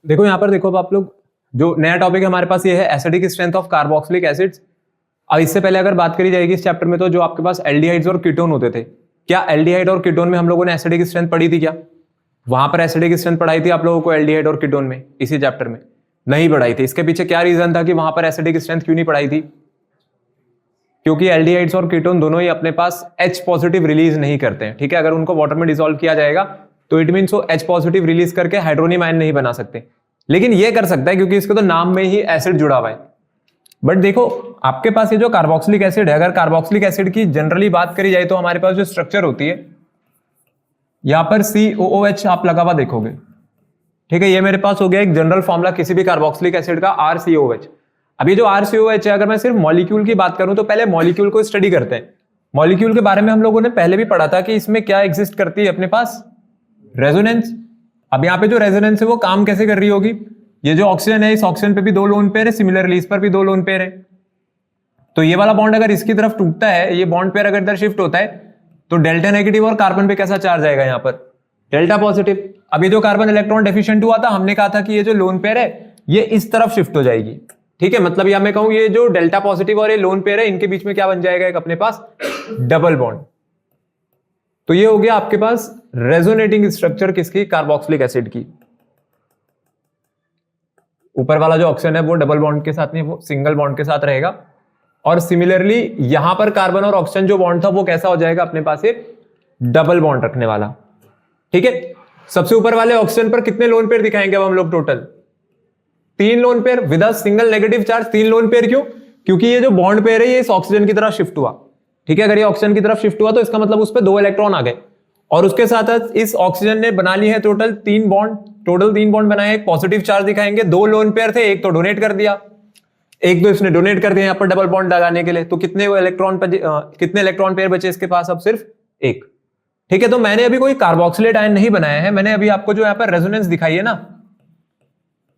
देखो यहाँ पर देखो अब आप लोग, जो नया टॉपिक है हमारे पास ये है acidic strength of carboxylic acids. अब इससे पहले अगर बात करी जाएगी इस चैप्टर में तो जो आपके पास एल्डिहाइड्स और कीटोन होते थे, क्या एल्डिहाइड और कीटोन में हम लोगों ने एसिडिक स्ट्रेंथ पढ़ी थी? क्या वहां पर एसिडिक स्ट्रेंथ पढ़ाई थी आप लोगों को एल्डिहाइड और कीटोन में? इसी चैप्टर में नहीं पढ़ाई थी। इसके पीछे क्या रीजन था कि वहां पर एसिडिक स्ट्रेंथ क्यों नहीं पढ़ाई थी? क्योंकि एल्डिहाइड्स और कीटोन दोनों ही अपने पास H पॉजिटिव रिलीज नहीं करते हैं। ठीक है, अगर उनको वाटर में डिसॉल्व किया जाएगा तो इट मीन्स वो H पॉजिटिव रिलीज करके हाइड्रोनियम आयन नहीं बना सकते, लेकिन ये कर सकता है क्योंकि इसके तो नाम में ही एसिड जुड़ा हुआ है। बट देखो आपके पास ये जो कार्बोक्सिलिक एसिड है, अगर कार्बोक्सिलिक एसिड की जनरली बात करी जाए तो हमारे पास जो स्ट्रक्चर होती है यहां पर COOH आप लगा हुआ देखोगे। ठीक है, ये मेरे पास हो गया एक जनरल फॉर्मूला किसी भी कार्बोक्सिलिक एसिड का RCOH। अब ये जो RCOH है, अगर मैं सिर्फ मॉलिक्यूल की बात करूं तो पहले मॉलिक्यूल को स्टडी करते हैं। मॉलिक्यूल के बारे में हम लोगों ने पहले भी पढ़ा था कि इसमें क्या एग्जिस्ट करती है अपने पास, रेजोनेंस। अब यहाँ पे जो रेजोनेंस है वो काम कैसे कर रही होगी? ये जो ऑक्सीजन है, इस ऑक्सीजन पे भी दो लोन पेयर है, सिमिलरली इस पर भी दो लोन पेयर है। तो ये वाला बॉन्ड अगर इसकी तरफ टूटता है, ये बॉन्ड पेयर अगर इधर शिफ्ट होता है तो डेल्टा नेगेटिव और कार्बन पे कैसा चार्ज आएगा? यहाँ पर डेल्टा पॉजिटिव। अब ये जो कार्बन इलेक्ट्रॉन डेफिशिएंट हुआ था, हमने कहा था कि ये जो लोन पेयर है ये इस तरफ शिफ्ट हो जाएगी। ठीक है, मतलब या मैं कहूं ये जो डेल्टा पॉजिटिव और ये लोन पेयर है इनके बीच में क्या बन जाएगा? एक अपने पास डबल बॉन्ड। तो ये हो गया आपके पास रेजोनेटिंग स्ट्रक्चर किसकी? कार्बोक्सिलिक एसिड की। ऊपर वाला जो ऑक्सीजन है वो डबल बॉन्ड के साथ नहीं, वो सिंगल बॉन्ड के साथ रहेगा। और सिमिलरली यहां पर कार्बन और ऑक्सीजन जो बॉन्ड था वो कैसा हो जाएगा? अपने पास एक डबल बॉन्ड रखने वाला। ठीक है, सबसे ऊपर वाले ऑक्सीजन पर कितने लोन पेयर दिखाएंगे अब हम लोग? Total 3 lone pair with a single negative charge. 3 lone pair क्यों? क्योंकि ये जो बॉन्ड पेयर है ये इस ऑक्सीजन की तरफ शिफ्ट हुआ। ठीक है, अगर ये ऑक्सीजन की तरफ शिफ्ट हुआ तो इसका मतलब उस पर 2 इलेक्ट्रॉन आ गए, और उसके साथ इस ऑक्सीजन ने बना ली है टोटल 3 बॉन्ड। टोटल 3 बॉन्ड बनाए, एक पॉजिटिव चार्ज दिखाएंगे। 2 लोन पेयर थे, एक तो डोनेट कर दिया, एक तो इसने डोनेट कर दिया यहाँ पर डबल बॉन्ड लगाने के लिए। तो कितने इलेक्ट्रॉन पेयर बचे इसके पास? अब सिर्फ एक। ठीक है, तो मैंने अभी कोई कार्बोक्सिलेट आयन नहीं बनाया है, मैंने अभी आपको जो यहाँ पर रेजोनेंस दिखाई है ना,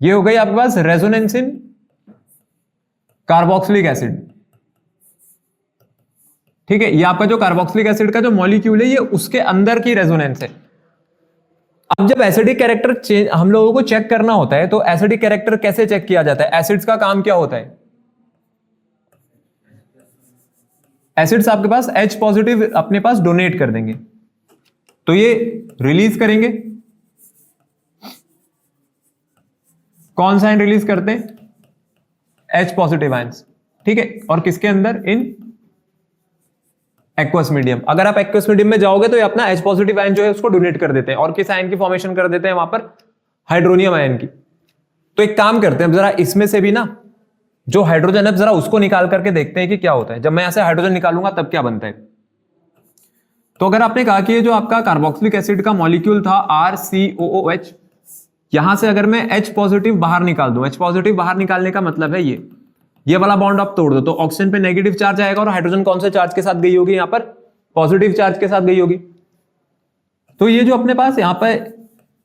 ये हो गई आपके पास रेजोनेंस इन कार्बोक्सिलिक एसिड। ठीक है, ये आपका जो कार्बोक्सिलिक एसिड का जो मॉलिक्यूल है ये उसके अंदर की रेजोनेंस है। अब जब एसिडिक कैरेक्टर चेंज हम लोगों को चेक करना होता है तो एसिडिक कैरेक्टर कैसे चेक किया जाता है? एसिड्स का काम क्या होता है? एसिड्स आपके पास H पॉजिटिव अपने पास डोनेट कर देंगे तो ये रिलीज करेंगे। कौन सा आयन रिलीज करते हैं? H positive ions. ठीक है, और किसके अंदर? In aqueous medium. अगर आप एक्वस मीडियम में जाओगे तो ये अपना H पॉजिटिव आयन जो है उसको डोनेट कर देते हैं, और किस आयन की फॉर्मेशन कर देते हैं वहां पर? हाइड्रोनियम आयन की। तो एक काम करते हैं, जरा इसमें से भी ना जो हाइड्रोजन है जरा उसको निकाल करके देखते हैं कि क्या होता है। जब मैं यहां से हाइड्रोजन निकालूंगा तब क्या बनता है। तो अगर आपने कहा कि ये जो आपका कार्बोक्सिलिक एसिड का मॉलिक्यूल था RCOOH, यहां से अगर मैं H पॉजिटिव बाहर निकाल दूं, H पॉजिटिव बाहर निकालने का मतलब है ये वाला बॉन्ड आप तोड़ दो तो ऑक्सीजन पे नेगेटिव चार्ज आएगा, और हाइड्रोजन कौन से चार्ज के साथ गई होगी? यहां पर पॉजिटिव चार्ज के साथ गई होगी। तो ये जो अपने पास यहां पर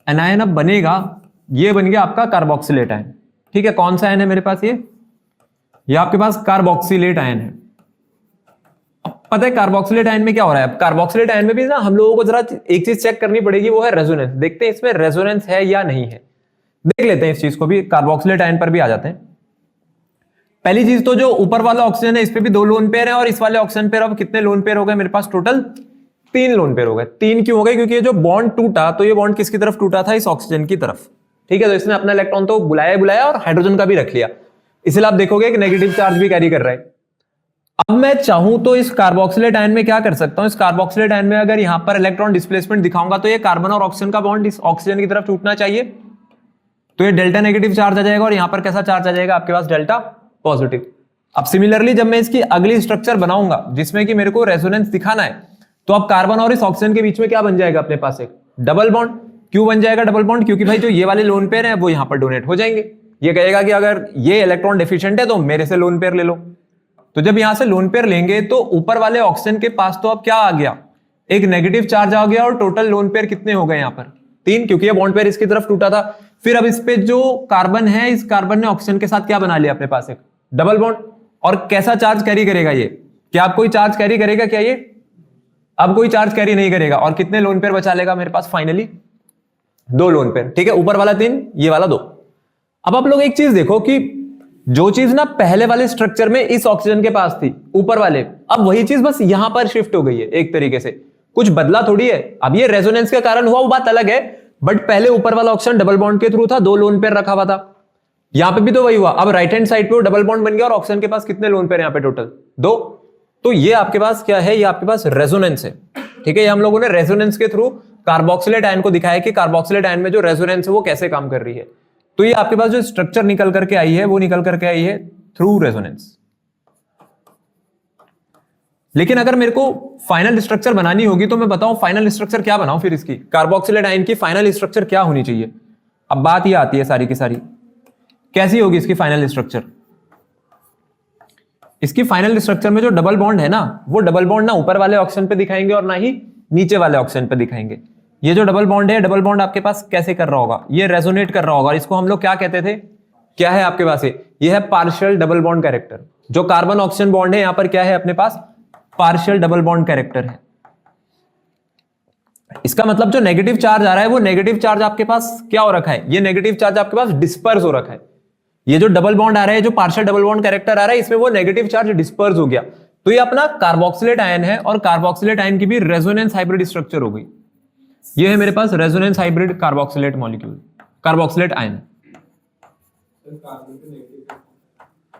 एनायन अब बनेगा, ये बन गया आपका कार्बोक्सिलेट आयन। ठीक है, कौन सा आयन है मेरे पास? ये आपके पास कार्बोक्सिलेट आयन है। अब पता है कार्बोक्सिलेट आयन में क्या हो रहा है? अब कार्बोक्सिलेट आयन में भी ना हम लोगों को जरा एक चीज चेक करनी पड़ेगी, वो है रेजोनेंस। देखते हैं इसमें रेजोनेंस है या नहीं है, देख लेते हैं इस चीज को भी। कार्बोक्सिलेट आयन पर भी आ जाते हैं। पहली चीज तो जो ऊपर वाला ऑक्सीजन है इस पे भी 2 लोन पेयर है, और इस वाले ऑक्सीजन पेयर अब कितने लोन पेयर हो गए मेरे पास? टोटल 3 लोन पेयर हो गए। 3 क्यों हो गए? क्योंकि ये जो बॉन्ड टूटा तो ये बॉन्ड किसकी तरफ टूटा था? इस ऑक्सीजन की तरफ। ठीक है, तो इसने अपना इलेक्ट्रॉन तो बुलाया और हाइड्रोजन का भी रख लिया, इसलिए आप देखोगे कि नेगेटिव चार्ज भी कैरी कर रहा है। अब मैं चाहूं तो इस कार्बोक्सिलेट आयन में क्या कर सकता हूं? इस कार्बोक्सिलेट आयन में अगर यहां पर इलेक्ट्रॉन डिस्प्लेसमेंट दिखाऊंगा तो ये कार्बन और ऑक्सीजन का बॉन्ड इस ऑक्सीजन की तरफ टूटना चाहिए, तो ये डेल्टा नेगेटिव चार्ज आ जाएगा, और यहां पर कैसा चार्ज आ जाएगा? आपके पास डेल्टा पॉजिटिव। अब सिमिलरली जब मैं इसकी अगली स्ट्रक्चर बनाऊंगा जिसमें कि मेरे को रेजोनेंस दिखाना है, तो अब कार्बन और इस ऑक्सीजन के बीच में क्या बन जाएगा अपने पास? एक डबल बॉन्ड। क्यों बन जाएगा डबल बॉन्ड? क्योंकि भाई जो ये वाले लोन पेयर है वो यहां पर डोनेट हो जाएंगे। ये कहेगा कि अगर ये इलेक्ट्रॉन डेफिशिएंट है तो मेरे से लोन पेयर ले लो। तो जब यहां से लोन पेयर लेंगे तो ऊपर वाले ऑक्सीजन के पास तो अब क्या आ गया? एक नेगेटिव चार्ज आ गया, और टोटल लोन पेयर कितने हो गए? यहां पर 3, क्योंकि ये बॉन्ड पेयर इसकी तरफ टूटा था। फिर अब इस पे जो कार्बन है, इस कार्बन ने ऑक्सीजन के साथ क्या बना लिया अपने पास? एक डबल बॉन्ड। और कैसा चार्ज कैरी करेगा ये? क्या आप कोई चार्ज कैरी करेगा क्या ये? अब कोई चार्ज कैरी नहीं करेगा, और कितने लोन पेयर बचा लेगा मेरे पास? Finally 2 lone pair. ठीक है, ऊपर वाला 3, ये वाला 2। अब आप लोग एक चीज देखो कि जो चीज ना पहले वाले स्ट्रक्चर में इस ऑक्सीजन के पास थी ऊपर वाले, अब वही चीज बस यहां पर शिफ्ट हो गई है, एक तरीके से कुछ बदला थोड़ी है। अब ये रेजोनेंस के कारण हुआ वो बात अलग है, बट पहले ऊपर वाला ऑक्सीजन डबल बॉन्ड के थ्रू था, 2 लोन पेयर रखा हुआ था। यहां पे भी तो वही हुआ। अब राइट हैंड साइड पे वो डबल बॉन्ड बन गया और ऑक्सीजन के पास कितने लोन पेयर यहां पे टोटल 2। तो ये आपके पास क्या है, ये आपके पास रेजोनेंस है। ठीक है, ये हम लोगों ने रेजोनेंस के थ्रू कार्बोक्सिलेट आयन को दिखाया कि कार्बोक्सिलेट आयन में जो रेजोनेंस है वो कैसे काम कर रही है। तो ये आपके पास जो स्ट्रक्चर निकल करके आई है वो निकल करके आई है थ्रू रेजोनेंस। लेकिन अगर मेरे को फाइनल स्ट्रक्चर बनानी होगी तो मैं बताऊं फाइनल स्ट्रक्चर क्या बनाऊं फिर इसकी, कार्बोक्सिलेट आयन की फाइनल स्ट्रक्चर क्या होनी चाहिए। अब बात ये आती है सारी की सारी, कैसी होगी इसकी फाइनल स्ट्रक्चर। इसकी फाइनल स्ट्रक्चर में जो डबल बॉन्ड है ना, वो डबल बॉन्ड ना ऊपर वाले ऑक्सीजन पे दिखाएंगे और ना ही नीचे वाले ऑक्सीजन पे दिखाएंगे। ये जो डबल बॉन्ड है, डबल बॉन्ड आपके पास कैसे कर रहा होगा, ये रेजोनेट कर रहा होगा। इसको हम लोग क्या कहते थे, क्या है आपके पास, ये है पार्शियल डबल बॉन्ड कैरेक्टर। जो कार्बन ऑक्सीजन बॉन्ड है यहां पर क्या है अपने पास, पार्शियल डबल बॉन्ड कैरेक्टर है। इसका मतलब जो नेगेटिव चार्ज आ रहा है वो नेगेटिव चार्ज आपके पास क्या हो रखा है, ये नेगेटिव चार्ज आपके पास डिस्पर्स हो रखा है। ये जो डबल बॉन्ड आ रहा है, जो पार्शियल डबल बॉन्ड कैरेक्टर आ रहा है, इसमें वो नेगेटिव चार्ज डिस्पर्स हो गया। तो ये अपना कार्बोक्सिलेट आयन है और कार्बोक्सिलेट आयन की भी रेजोनेंस हाइब्रिड स्ट्रक्चर हो गई। ये है मेरे पास resonance hybrid carboxylate molecule, carboxylate ion.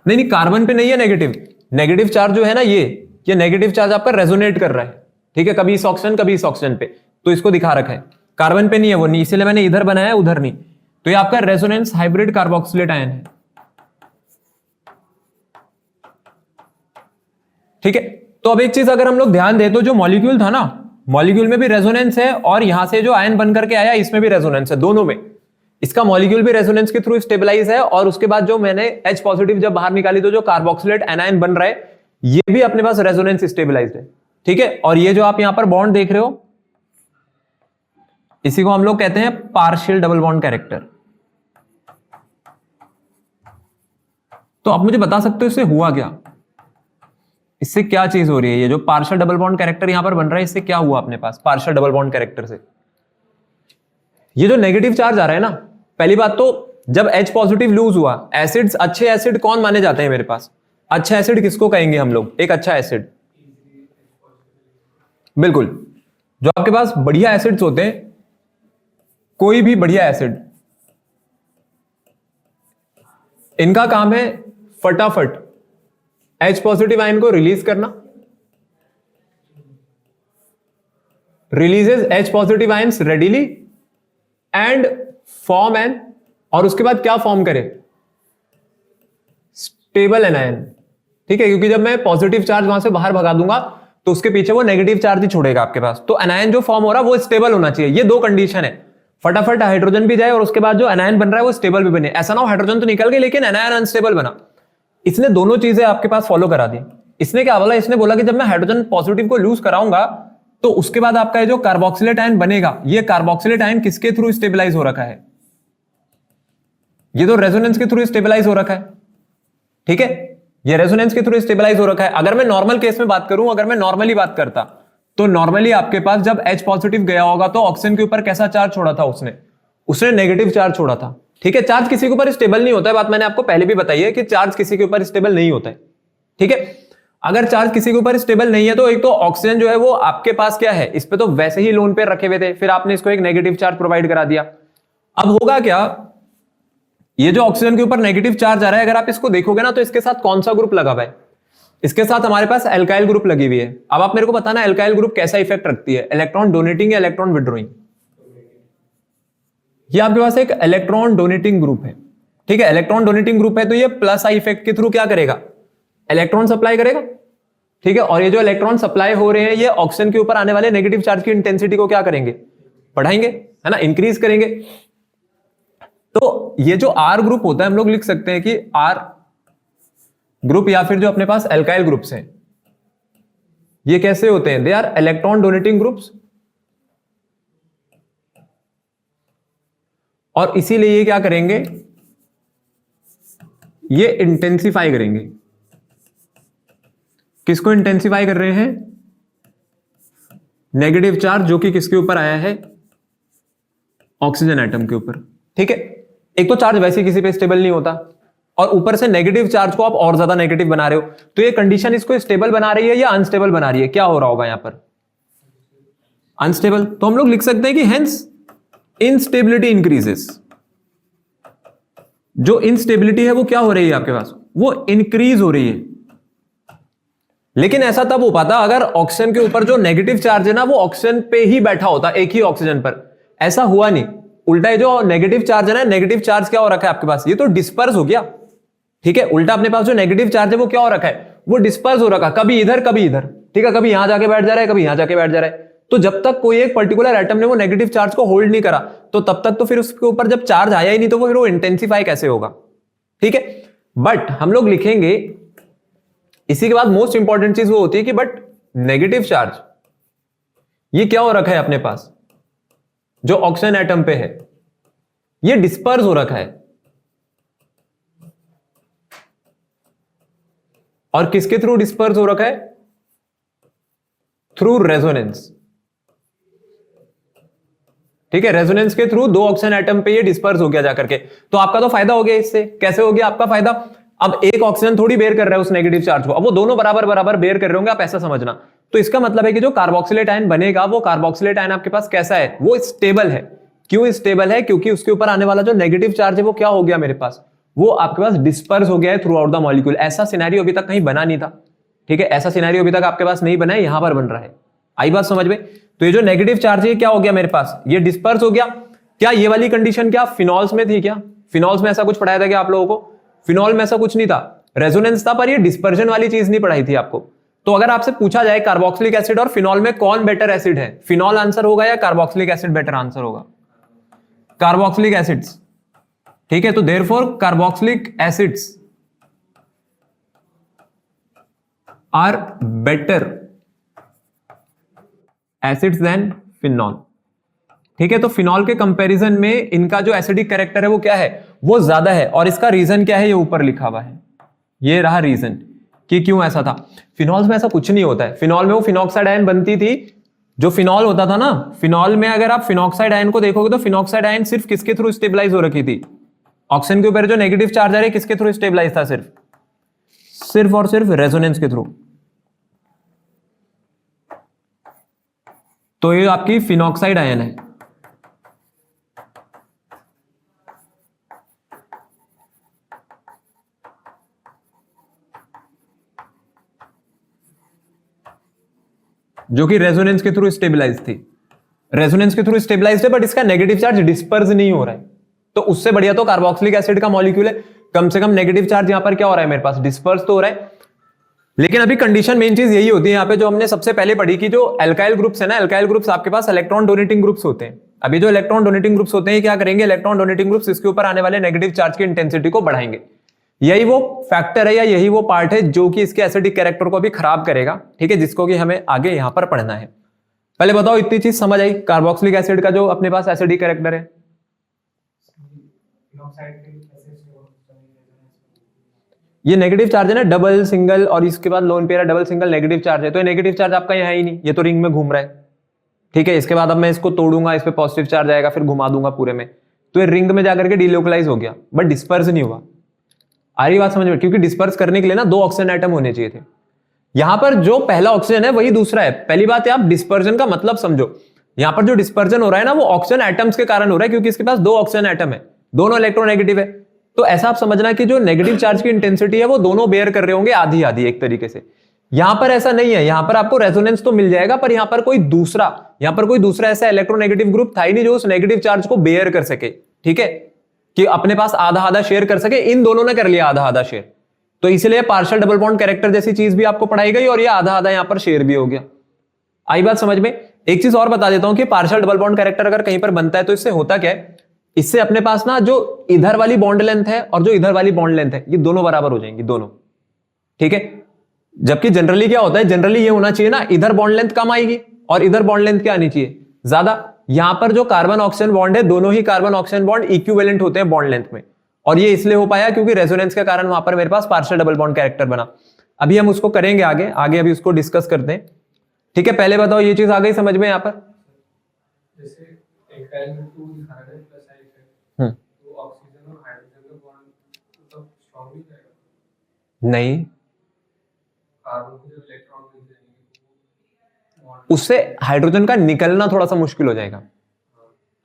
नहीं, कार्बन पे नहीं है नेगेटिव। नेगेटिव चार्ज जो है ना, ये नेगेटिव चार्ज आपका रेजोनेट कर रहा है। ठीक है, कभी इस ऑक्सीजन कभी इस ऑक्सीजन पे, तो इसको दिखा रखा है। कार्बन पे नहीं है वो, नहीं, इसीलिए मैंने इधर बनाया है उधर नहीं। तो ये आपका रेजोनेंस हाइब्रिड कार्बोक्सिलेट आयन है। ठीक है, तो अब एक चीज अगर हम लोग ध्यान दें तो जो मॉलिक्यूल था ना, मॉलिक्यूल में भी रेजोनेंस है और यहां से जो आयन बन करके आया इसमें भी रेजोनेंस है, दोनों में। इसका मॉलिक्यूल भी रेजोनेंस के थ्रू स्टेबलाइज है और उसके बाद जो मैंने H पॉजिटिव जब बाहर निकाली तो जो कार्बोक्सिलेट एनायन बन रहा है ये भी अपने पास रेजोनेंस स्टेबलाइज्ड है। ठीक है, और ये जो आप यहां पर बॉन्ड देख रहे हो इसी को हम लोग कहते हैं पार्शियल डबल बॉन्ड कैरेक्टर। तो आप मुझे बता सकते हो इससे हुआ क्या, इससे क्या चीज हो रही है। ये जो पार्शियल डबल बॉन्ड कैरेक्टर यहां पर बन रहा है इससे क्या हुआ अपने पास, पार्शियल डबल बॉन्ड कैरेक्टर से ये जो नेगेटिव चार्ज आ रहा है ना, पहली बात तो जब H पॉजिटिव लूज हुआ, एसिड्स, अच्छे एसिड कौन माने जाते हैं मेरे पास, अच्छा एसिड किसको कहेंगे हम लोग, एक अच्छा एसिड, बिल्कुल, जो आपके पास बढ़िया एसिड्स होते हैं, कोई भी बढ़िया एसिड, इनका काम है फटाफट H पॉजिटिव आयन को रिलीज करना, releases H positive ions readily and form an, और उसके बाद क्या फॉर्म करे, स्टेबल एनायन। ठीक है, क्योंकि जब मैं पॉजिटिव चार्ज वहां से बाहर भगा दूंगा तो उसके पीछे वो नेगेटिव चार्ज ही छोड़ेगा आपके पास। तो एनायन जो फॉर्म हो रहा है वो स्टेबल होना चाहिए। ये दो कंडीशन है, फटाफट हाइड्रोजन भी जाए और उसके बाद जो एनायन बन रहा है वो स्टेबल भी बने। ऐसा ना हो हाइड्रोजन तो निकल गई लेकिन एनायन अनस्टेबल बना। इसने दोनों चीजें आपके पास फॉलो करा दी। इसने क्या बोला, इसने बोला कि जब मैं हाइड्रोजन पॉजिटिव को लूज कराऊंगा तो उसके बाद आपका ये जो कार्बोक्सिलेट आयन बनेगा, ये कार्बोक्सिलेट आयन किसके थ्रू स्टेबलाइज हो रखा है, ये तो रेजोनेंस के थ्रू स्टेबलाइज हो रखा है। ठीक है, ये रेजोनेंस के थ्रू स्टेबलाइज हो रखा है। अगर मैं नॉर्मल केस में बात करूं, अगर मैं नॉर्मली बात करता तो नॉर्मली आपके पास जब H पॉजिटिव गया होगा तो ऑक्सीजन के ऊपर कैसा चार्ज छोड़ा था उसने नेगेटिव चार्ज छोड़ा था। ठीक है, चार्ज किसी के ऊपर स्टेबल नहीं होता है, बात मैंने आपको पहले भी बताई है कि चार्ज किसी के ऊपर स्टेबल नहीं होता है। ठीक है, अगर चार्ज किसी के ऊपर स्टेबल नहीं है तो एक तो ऑक्सीजन जो है वो आपके पास क्या है, इस पे तो वैसे ही लोन पेयर रखे हुए थे, फिर आपने इसको एक नेगेटिव चार्ज प्रोवाइड करा दिया। अब होगा क्या, ये जो ऑक्सीजन के ऊपर नेगेटिव चार्ज आ रहा है, अगर आप इसको देखोगे ना तो इसके साथ कौन सा ग्रुप लगा हुआ है, इसके साथ हमारे पास एल्काइल ग्रुप लगी हुई है। अब आप मेरे को बताना एल्काइल ग्रुप कैसा इफेक्ट रखती है, इलेक्ट्रॉन डोनेटिंग या इलेक्ट्रॉन विड्रॉइंग। ये आपके पास एक इलेक्ट्रॉन डोनेटिंग ग्रुप है। ठीक है, इलेक्ट्रॉन डोनेटिंग ग्रुप है तो ये प्लस आई इफेक्ट के थ्रू क्या करेगा, इलेक्ट्रॉन सप्लाई करेगा। ठीक है, और ये जो इलेक्ट्रॉन सप्लाई हो रहे हैं ये ऑक्सीजन के ऊपर आने वाले नेगेटिव चार्ज की इंटेंसिटी को क्या करेंगे, बढ़ाएंगे, है ना, इंक्रीज करेंगे। तो ये जो आर ग्रुप होता है हम लोग लिख सकते हैं कि आर ग्रुप या फिर जो अपने पास एल्काइल ग्रुप्स हैं ये कैसे होते हैं, they are electron donating groups, और इसीलिए ये क्या करेंगे, ये इंटेंसिफाई करेंगे। किसको इंटेंसिफाई कर रहे हैं, नेगेटिव चार्ज जो कि किसके ऊपर आया है, ऑक्सीजन एटम के ऊपर। ठीक है, एक तो चार्ज वैसे किसी पे स्टेबल नहीं होता और ऊपर से नेगेटिव चार्ज को आप और ज्यादा नेगेटिव बना रहे हो, तो ये कंडीशन इसको स्टेबल बना रही है या अनस्टेबल बना रही है? क्या हो रहा होगा यहां पर? अनस्टेबल। तो हम लोग लिख सकते हैं कि हेंस इनस्टेबिलिटी इंक्रीजेस। जो इनस्टेबिलिटी है वो क्या हो रही है आपके पास? वो इंक्रीज हो रही है। लेकिन ऐसा तब हो पाता अगर ऑक्सीजन के ऊपर जो नेगेटिव चार्ज है ना वो ऑक्सीजन पे ही बैठा होता, एक ही ऑक्सीजन पर। ऐसा हुआ नहीं, उल्टा है जो नेगेटिव चार्ज है ना, नेगेटिव चार्ज क्या हो रखा है आपके पास? ये तो डिस्पर्स हो गया। ठीक है, उल्टा अपने पास जो नेगेटिव चार्ज है वो क्या हो रखा है? वो डिस्पर्स हो रखा, कभी इधर कभी इधर। ठीक है, कभी यहां जाके बैठ जा रहा है, कभी यहां जाके बैठ जा रहा है। तो जब तक कोई एक पर्टिकुलर एटम ने वो नेगेटिव चार्ज को होल्ड नहीं करा, तो तब तक तो फिर उसके ऊपर जब चार्ज आया ही नहीं तो फिर वो इंटेंसिफाई कैसे होगा? ठीक है, बट हम लोग लिखेंगे इसी के बाद मोस्ट इंपॉर्टेंट चीज वो होती है कि बट नेगेटिव चार्ज ये क्या हो रखा है अपने पास? जो ऑक्सीजन एटम पे है ये डिस्पर्स हो रखा है। और किसके थ्रू डिस्पर्स हो रखा है? Through resonance. ठीक है, रेजोनेंस के थ्रू दो ऑक्सीजन एटम पे ये डिस्पर्स हो गया जाकर के। तो आपका तो फायदा हो गया इससे। कैसे हो गया आपका फायदा? अब एक ऑक्सीजन थोड़ी बेयर कर रहा है उस नेगेटिव चार्ज को, अब वो दोनों बराबर बराबर बेयर कर रहे होंगे, आप ऐसा समझना। तो इसका मतलब है कि जो कार्बोक्सिलेट आयन बनेगा वो कार्बोक्सिलेट आयन आपके पास कैसा है? वो स्टेबल है। क्यों स्टेबल है? क्योंकि उसके ऊपर आने वाला जो नेगेटिव चार्ज है वो क्या हो गया मेरे पास? वो आपके पास डिस्पर्स हो गया है थ्रू आउट द मॉलिक्यूल। ऐसा सिनेरियो अभी तक कहीं बना नहीं था। ठीक है, ऐसा सिनेरियो अभी तक आपके पास नहीं बना है, यहां पर बन रहा है। आई बात समझ में? तो ये जो नेगेटिव चार्ज है क्या हो गया मेरे पास? ये डिस्पर्स हो गया। क्या ये वाली कंडीशन क्या फिनॉल्स में थी? क्या फिनॉल्स में ऐसा कुछ पढ़ाया था क्या आप लोगों को? फिनॉल में ऐसा कुछ नहीं था, रेजोनेंस था, पर ये डिस्पर्जन वाली चीज नहीं पढ़ाई थी आपको। तो अगर आपसे पूछा जाए कार्बोक्सिलिक एसिड और फिनॉल में कौन बेटर एसिड है, फिनॉल आंसर होगा या कार्बोक्सिलिक एसिड बेटर आंसर होगा? Carboxylic acids. ठीक है, तो therefore carboxylic acids are better acids than phenol. ठीक है, तो फिनॉल के कंपैरिजन में इनका जो एसिडिक कैरेक्टर है वो क्या है? वो ज्यादा है। और इसका रीजन क्या है? ये ऊपर लिखा हुआ है, ये रहा रीजन कि क्यों ऐसा था। फिनॉल्स में ऐसा कुछ नहीं होता है। फिनॉल में वो फिनॉक्साइड आयन बनती थी। जो फिनॉल होता था ना, फिनॉल में अगर आप फिनॉक्साइड आयन को देखोगे तो फिनॉक्साइड आयन सिर्फ किसके थ्रू स्टेबलाइज हो रखी थी? ऑक्सीजन के ऊपर जो नेगेटिव चार्ज आ रहा है किसके थ्रू स्टेबलाइज था? सिर्फ और सिर्फ रेजोनेंस के थ्रू। तो ये आपकी फिनॉक्साइड आयन है। जो कि रेजोनेंस के थ्रू स्टेबलाइज थी। रेजोनेंस के थ्रू स्टेबलाइज्ड है, बट इसका नेगेटिव चार्ज डिस्पर्स नहीं हो रहा है। तो उससे बढ़िया तो कार्बोक्सिलिक एसिड का मॉलिक्यूल है, कम से कम नेगेटिव चार्ज यहां पर क्या हो रहा है मेरे पास? डिस्पर्स तो हो रहा है। लेकिन अभी कंडीशन मेन चीज यही होती है यहां पे जो हमने सबसे पहले पढ़ी कि जो एल्काइल ग्रुप्स है ना, एल्काइल ग्रुप्स आपके पास इलेक्ट्रॉन डोनेटिंग ग्रुप्स होते हैं। अभी जो इलेक्ट्रॉन डोनेटिंग ग्रुप्स होते हैं क्या करेंगे? इलेक्ट्रॉन डोनेटिंग ग्रुप्स इसके ऊपर आने वाले नेगेटिव चार्ज की इंटेंसिटी को बढ़ाएंगे। यही वो फैक्टर है या यही वो पार्ट है जो कि इसके एसिडिक कैरेक्टर को भी खराब करेगा। ठीक है, जिसको कि हमें आगे यहां पर पढ़ना है। पहले बताओ इतनी चीज समझ आई? कार्बोक्सिलिक एसिड का जो अपने पास एसिडिक कैरेक्टर है, ये नेगेटिव चार्ज है ना, डबल सिंगल और इसके बाद lone pair double single negative charge है। तो ये नेगेटिव चार्ज आपका यहाँ ही नहीं, ये तो रिंग में घूम रहा है। ठीक है, इसके बाद अब मैं इसको तोड़ूंगा, इस पे पॉजिटिव चार्ज आएगा, फिर घुमा दूंगा पूरे में, तो ये रिंग में जाकर के डिलोकलाइज हो गया, बट डिस्पर्स नहीं हुआ। आ रही बात समझ में? क्योंकि डिस्पर्स करने के लिए ना दो ऑक्सीजन एटम होने चाहिए थे। यहां पर जो पहला ऑक्सीजन है वही दूसरा है। पहली बात है आप डिस्पर्जन का मतलब समझो। यहां पर जो डिस्पर्जन हो रहा है ना वो ऑक्सीजन एटम्स के कारण हो रहा है, क्योंकि इसके पास दो ऑक्सीजन एटम है, दोनों इलेक्ट्रोनेगेटिव है। तो ऐसा आप समझना कि जो नेगेटिव चार्ज की इंटेंसिटी है वो दोनों बेयर कर रहे होंगे आधी आधी एक तरीके से। यहां पर ऐसा नहीं है, यहां पर आपको रेजोनेंस तो मिल जाएगा, पर यहां पर कोई दूसरा ऐसा इलेक्ट्रोनेगेटिव ग्रुप था ही नहीं जो उस नेगेटिव चार्ज को बेयर कर सके। ठीक है, कि अपने पास आधा आधा शेयर कर सके। इन दोनों ने कर लिया आधा आधा शेयर, तो इसलिए पार्शियल डबल बॉन्ड कैरेक्टर जैसी चीज भी आपको पढ़ाई गई और ये आधा आधा यहां पर शेयर भी हो गया। आई बात समझ में? एक चीज और बता देता हूं कि पार्शियल डबल बॉन्ड कैरेक्टर अगर कहीं पर बनता है तो इससे होता क्या है? इससे अपने पास ना जो इधर वाली बॉन्ड लेंथ है और जो इधर वाली बॉन्ड लेंथ है ये दोनों बराबर हो जाएंगी, दोनों। ठीक है, जबकि जनरली क्या होता है? जनरली ये होना चाहिए ना, इधर बॉन्ड लेंथ कम आएगी और इधर बॉन्ड लेंथ क्या आनी चाहिए? ज्यादा। यहां पर जो कार्बन ऑक्सीजन बॉन्ड है, दोनों ही कार्बन ऑक्सीजन बॉन्ड इक्विवेलेंट होते हैं बॉन्ड लेंथ में, और ये इसलिए हो पाया क्योंकि रेजोनेंस के कारण वहां पर मेरे पास पार्शियल डबल बॉन्ड कैरेक्टर बना। अभी हम उसको करेंगे आगे आगे अभी उसको डिस्कस करते हैं। ठीक है, पहले बताओ ये चीज आ गई समझ में? यहां पर जैसे एक नहीं, उससे हाइड्रोजन का निकलना थोड़ा सा मुश्किल हो जाएगा।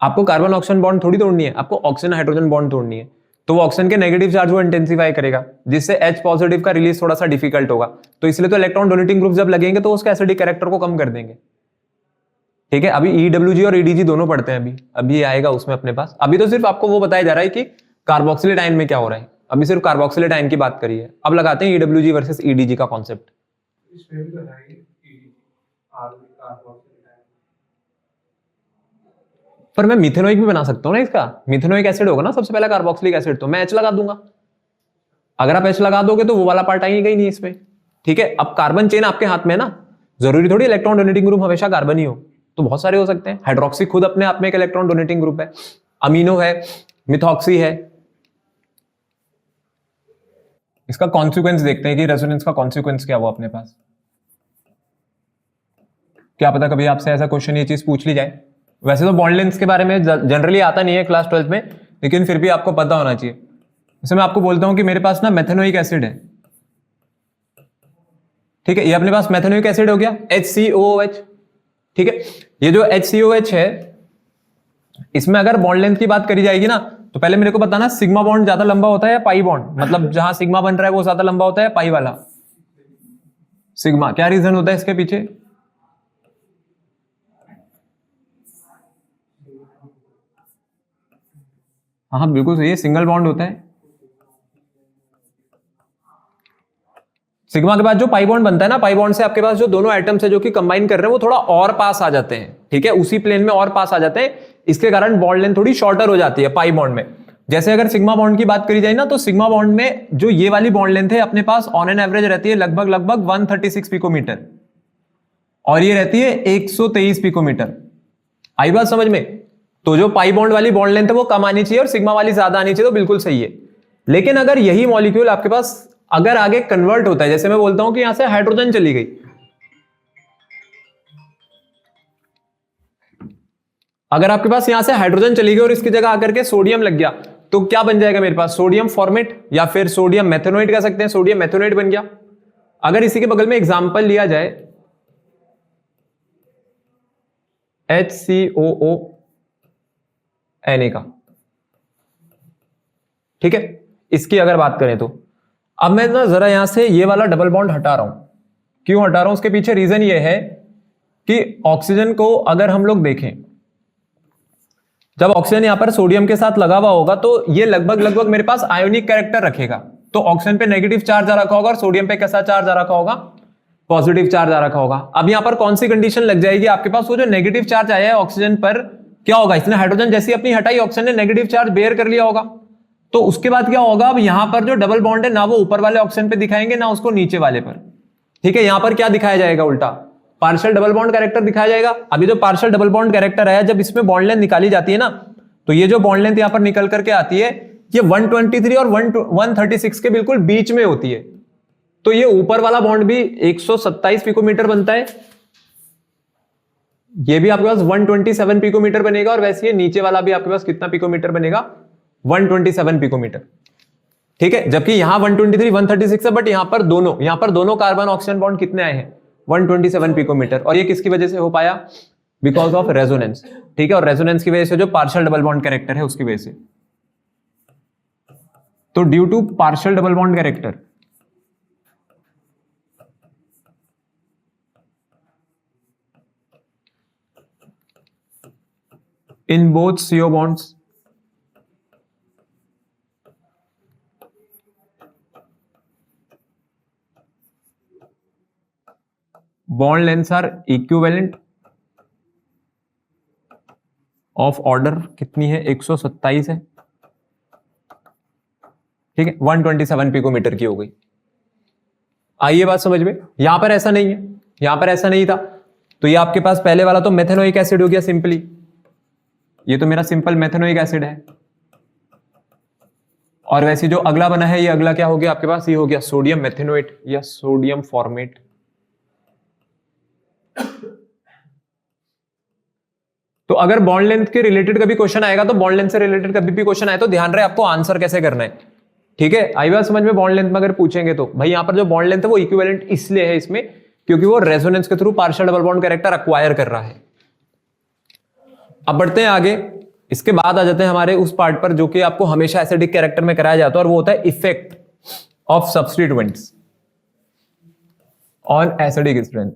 आपको कार्बन ऑक्सीजन बॉन्ड थोड़ी तोड़नी है, आपको ऑक्सीजन हाइड्रोजन बॉन्ड तोड़नी है, तो वो ऑक्सीजन के नेगेटिव चार्ज वो इंटेंसिफाई करेगा, जिससे H पॉजिटिव का रिलीज थोड़ा सा डिफिकल्ट होगा। तो इसलिए तो इलेक्ट्रॉन डोनेटिंग ग्रुप जब लगेंगे तो उसके एसिडिक कैरेक्टर को कम कर देंगे। ठीक है, अभी EWG और EDG दोनों पढ़ते हैं, अभी आएगा उसमें अपने पास। अभी तो सिर्फ आपको वो बताया जा रहा है कि कार्बोक्सिलेट आयन में क्या हो रहा है, अभी सिर्फ कार्बोक्सिलेट आयन की बात करी है। अब लगाते हैं EWG वर्सेस EDG का कॉन्सेप्ट। पर मैं मिथेनोइक भी बना सकता हूं ना, इसका मिथेनोइक एसिड होगा ना सबसे पहला कार्बोक्सिलिक एसिड, तो मैं H लगा दूंगा। अगर आप H लगा दोगे तो वो वाला पार्ट आएगा ही नहीं इसमें। ठीक है, अब कार्बन चेन आपके हाथ में है ना, जरूरी थोड़ी इलेक्ट्रॉन डोनेटिंग ग्रुप हमेशा कार्बन ही हो, तो बहुत सारे हो सकते हैं। हाइड्रोक्सी खुद अपने आप में एक इलेक्ट्रॉन डोनेटिंग ग्रुप है, अमीनो है, मिथॉक्सी है। इसका कॉन्सिक्वेंस देखते हैं कि रेजोनेंस का कॉन्सिक्वेंस क्या हुआ अपने पास। क्या पता कभी आपसे ऐसा क्वेश्चन ये चीज पूछ ली जाए। वैसे तो बॉन्ड लेंथ के बारे में जनरली आता नहीं है क्लास 12 में, लेकिन फिर भी आपको पता होना चाहिए। जैसे मैं आपको बोलता हूं कि मेरे पास ना मेथेनोइक एसिड है, ठीक है, ये अपने पास मेथेनोइक एसिड हो गया HCOOH। ठीक है, ये जो HCOH है, इसमें अगर बॉन्ड लेंथ की बात करी जाएगी ना, तो पहले मेरे को बताना सिग्मा बॉन्ड ज्यादा लंबा होता है या पाई बॉन्ड, मतलब जहां सिग्मा बन रहा है वो ज्यादा लंबा होता है पाई वाला सिग्मा। क्या रीजन होता है इसके पीछे? हाँ बिल्कुल सही है, सिंगल बॉन्ड होता है। सिग्मा के बाद जो पाई बॉन्ड बनता है ना, पाई बॉन्ड से आपके पास जो दोनों एटम्स है जो कि कंबाइन कर रहे हैं वो थोड़ा और पास आ जाते हैं। ठीक है, उसी प्लेन में और पास आ जाते हैं, इसके कारण बॉन्ड लेंथ थोड़ी शॉर्टर हो जाती है पाई बॉन्ड में। जैसे अगर सिग्मा बॉन्ड की बात करी जाए ना, तो सिग्मा बॉन्ड में जो ये वाली बॉन्ड लेंथ है अपने पास ऑन एन एवरेज रहती है लगभग 136 पिकोमीटर, और ये रहती है 123 पिकोमीटर। आई बात समझ में? तो जो पाई बॉन्ड वाली बॉन्ड लेंथ है वो कम आनी चाहिए और सिग्मा वाली ज्यादा आनी चाहिए, तो बिल्कुल सही है। लेकिन अगर यही मॉलिक्यूल आपके पास अगर आगे कन्वर्ट होता है, जैसे मैं बोलता हूं कि यहां से हाइड्रोजन चली गई, अगर आपके पास यहां से हाइड्रोजन चली गई और इसकी जगह आकर के सोडियम लग गया, तो क्या बन जाएगा मेरे पास? सोडियम फॉर्मेट, या फिर सोडियम मेथेनोइट कह सकते हैं, सोडियम मेथेनोइट बन गया। अगर इसी के बगल में एग्जांपल लिया जाए HCOONA का, ठीक है, इसकी अगर बात करें तो अब मैं ना जरा यहां से ये वाला डबल बॉन्ड हटा रहा हूं। क्यों हटा रहा हूं? उसके पीछे रीजन ये है कि ऑक्सीजन को अगर हम लोग देखें, जब ऑक्सीजन यहां पर सोडियम के साथ लगा हुआ होगा तो ये लगभग मेरे पास आयोनिक कैरेक्टर रखेगा। तो ऑक्सीजन पे नेगेटिव चार्ज आ रखा होगा और सोडियम पे कैसा चार्ज आ रखा होगा? पॉजिटिव चार्ज आ रखा होगा। अब यहां पर कौन सी कंडीशन लग जाएगी आपके पास? वो जो नेगेटिव चार्ज आया है ऑक्सीजन पर, क्या होगा? इसने हाइड्रोजन जैसी अपनी हटाई, ऑक्सीजन ने नेगेटिव चार्ज बेयर कर लिया होगा। तो उसके बाद क्या होगा? अब यहां पर जो डबल बॉन्ड है ना वो ऊपर वाले ऑक्सीजन पे दिखाएंगे ना उसको नीचे वाले पर। ठीक है, यहां पर क्या दिखाया जाएगा? उल्टा पार्शियल डबल बॉन्ड कैरेक्टर दिखाया जाएगा। अभी जो पार्शियल डबल बॉन्ड कैरेक्टर है, जब इसमें बॉन्ड लेंथ निकाली जाती है ना, तो ये जो बॉन्ड लेंथ यहां पर निकल करके आती है, ये 123 और 136 के बिल्कुल बीच में होती है। तो ये ऊपर वाला बॉन्ड भी 127 पिकोमीटर बनता है, ये भी आपके पास 127 पिकोमीटर बनेगा, और वैसे ये नीचे वाला भी आपके पास कितना पिकोमीटर बनेगा? 127 पिकोमीटर। ठीक है, जबकि यहां 123 136 है, बट यहां पर दोनों कार्बन ऑक्सीजन बॉन्ड कितने आए हैं? 127 पिकोमीटर। और ये किसकी वजह से हो पाया? Because of resonance. ठीक है, और रेजोनेंस की वजह से जो पार्शियल डबल बॉन्ड कैरेक्टर है उसकी वजह से। तो due to partial double bond character, in both CO bonds, bond lengths are equivalent of order कितनी है? 127 है। ठीक है, 127 पिकोमीटर की हो गई। आइए बात समझ में। यहां पर ऐसा नहीं है, यहां पर ऐसा नहीं था, तो ये आपके पास पहले वाला तो मेथेनोइक एसिड हो गया सिंपली, ये तो मेरा सिंपल मेथेनोइक एसिड है। और वैसे जो अगला बना है, ये अगला क्या हो गया आपके पास? ये हो गया सोडियम मेथेनोएट या सोडियम फॉर्मेट। तो अगर बॉन्ड लेंथ के रिलेटेड कभी क्वेश्चन आएगा, तो बॉन्ड लेंथ से रिलेटेड कभी भी क्वेश्चन आए तो ध्यान रहे आपको आंसर कैसे करना है। ठीक है, आई बात समझ में? बॉन्ड लेंथ में अगर पूछेंगे तो भाई यहाँ पर जो बॉन्ड लेंथ है वो इक्विवेलेंट इसलिए है इसमें क्योंकि वो रेजोनेंस के through partial double bond character acquire कर रहा है। अब बढ़ते हैं आगे, इसके बाद आ जाते हैं हमारे उस पार्ट पर जो कि आपको हमेशा एसिडिक कैरेक्टर में कराया जाता है, और वो होता है effect of substituents on acidic strength.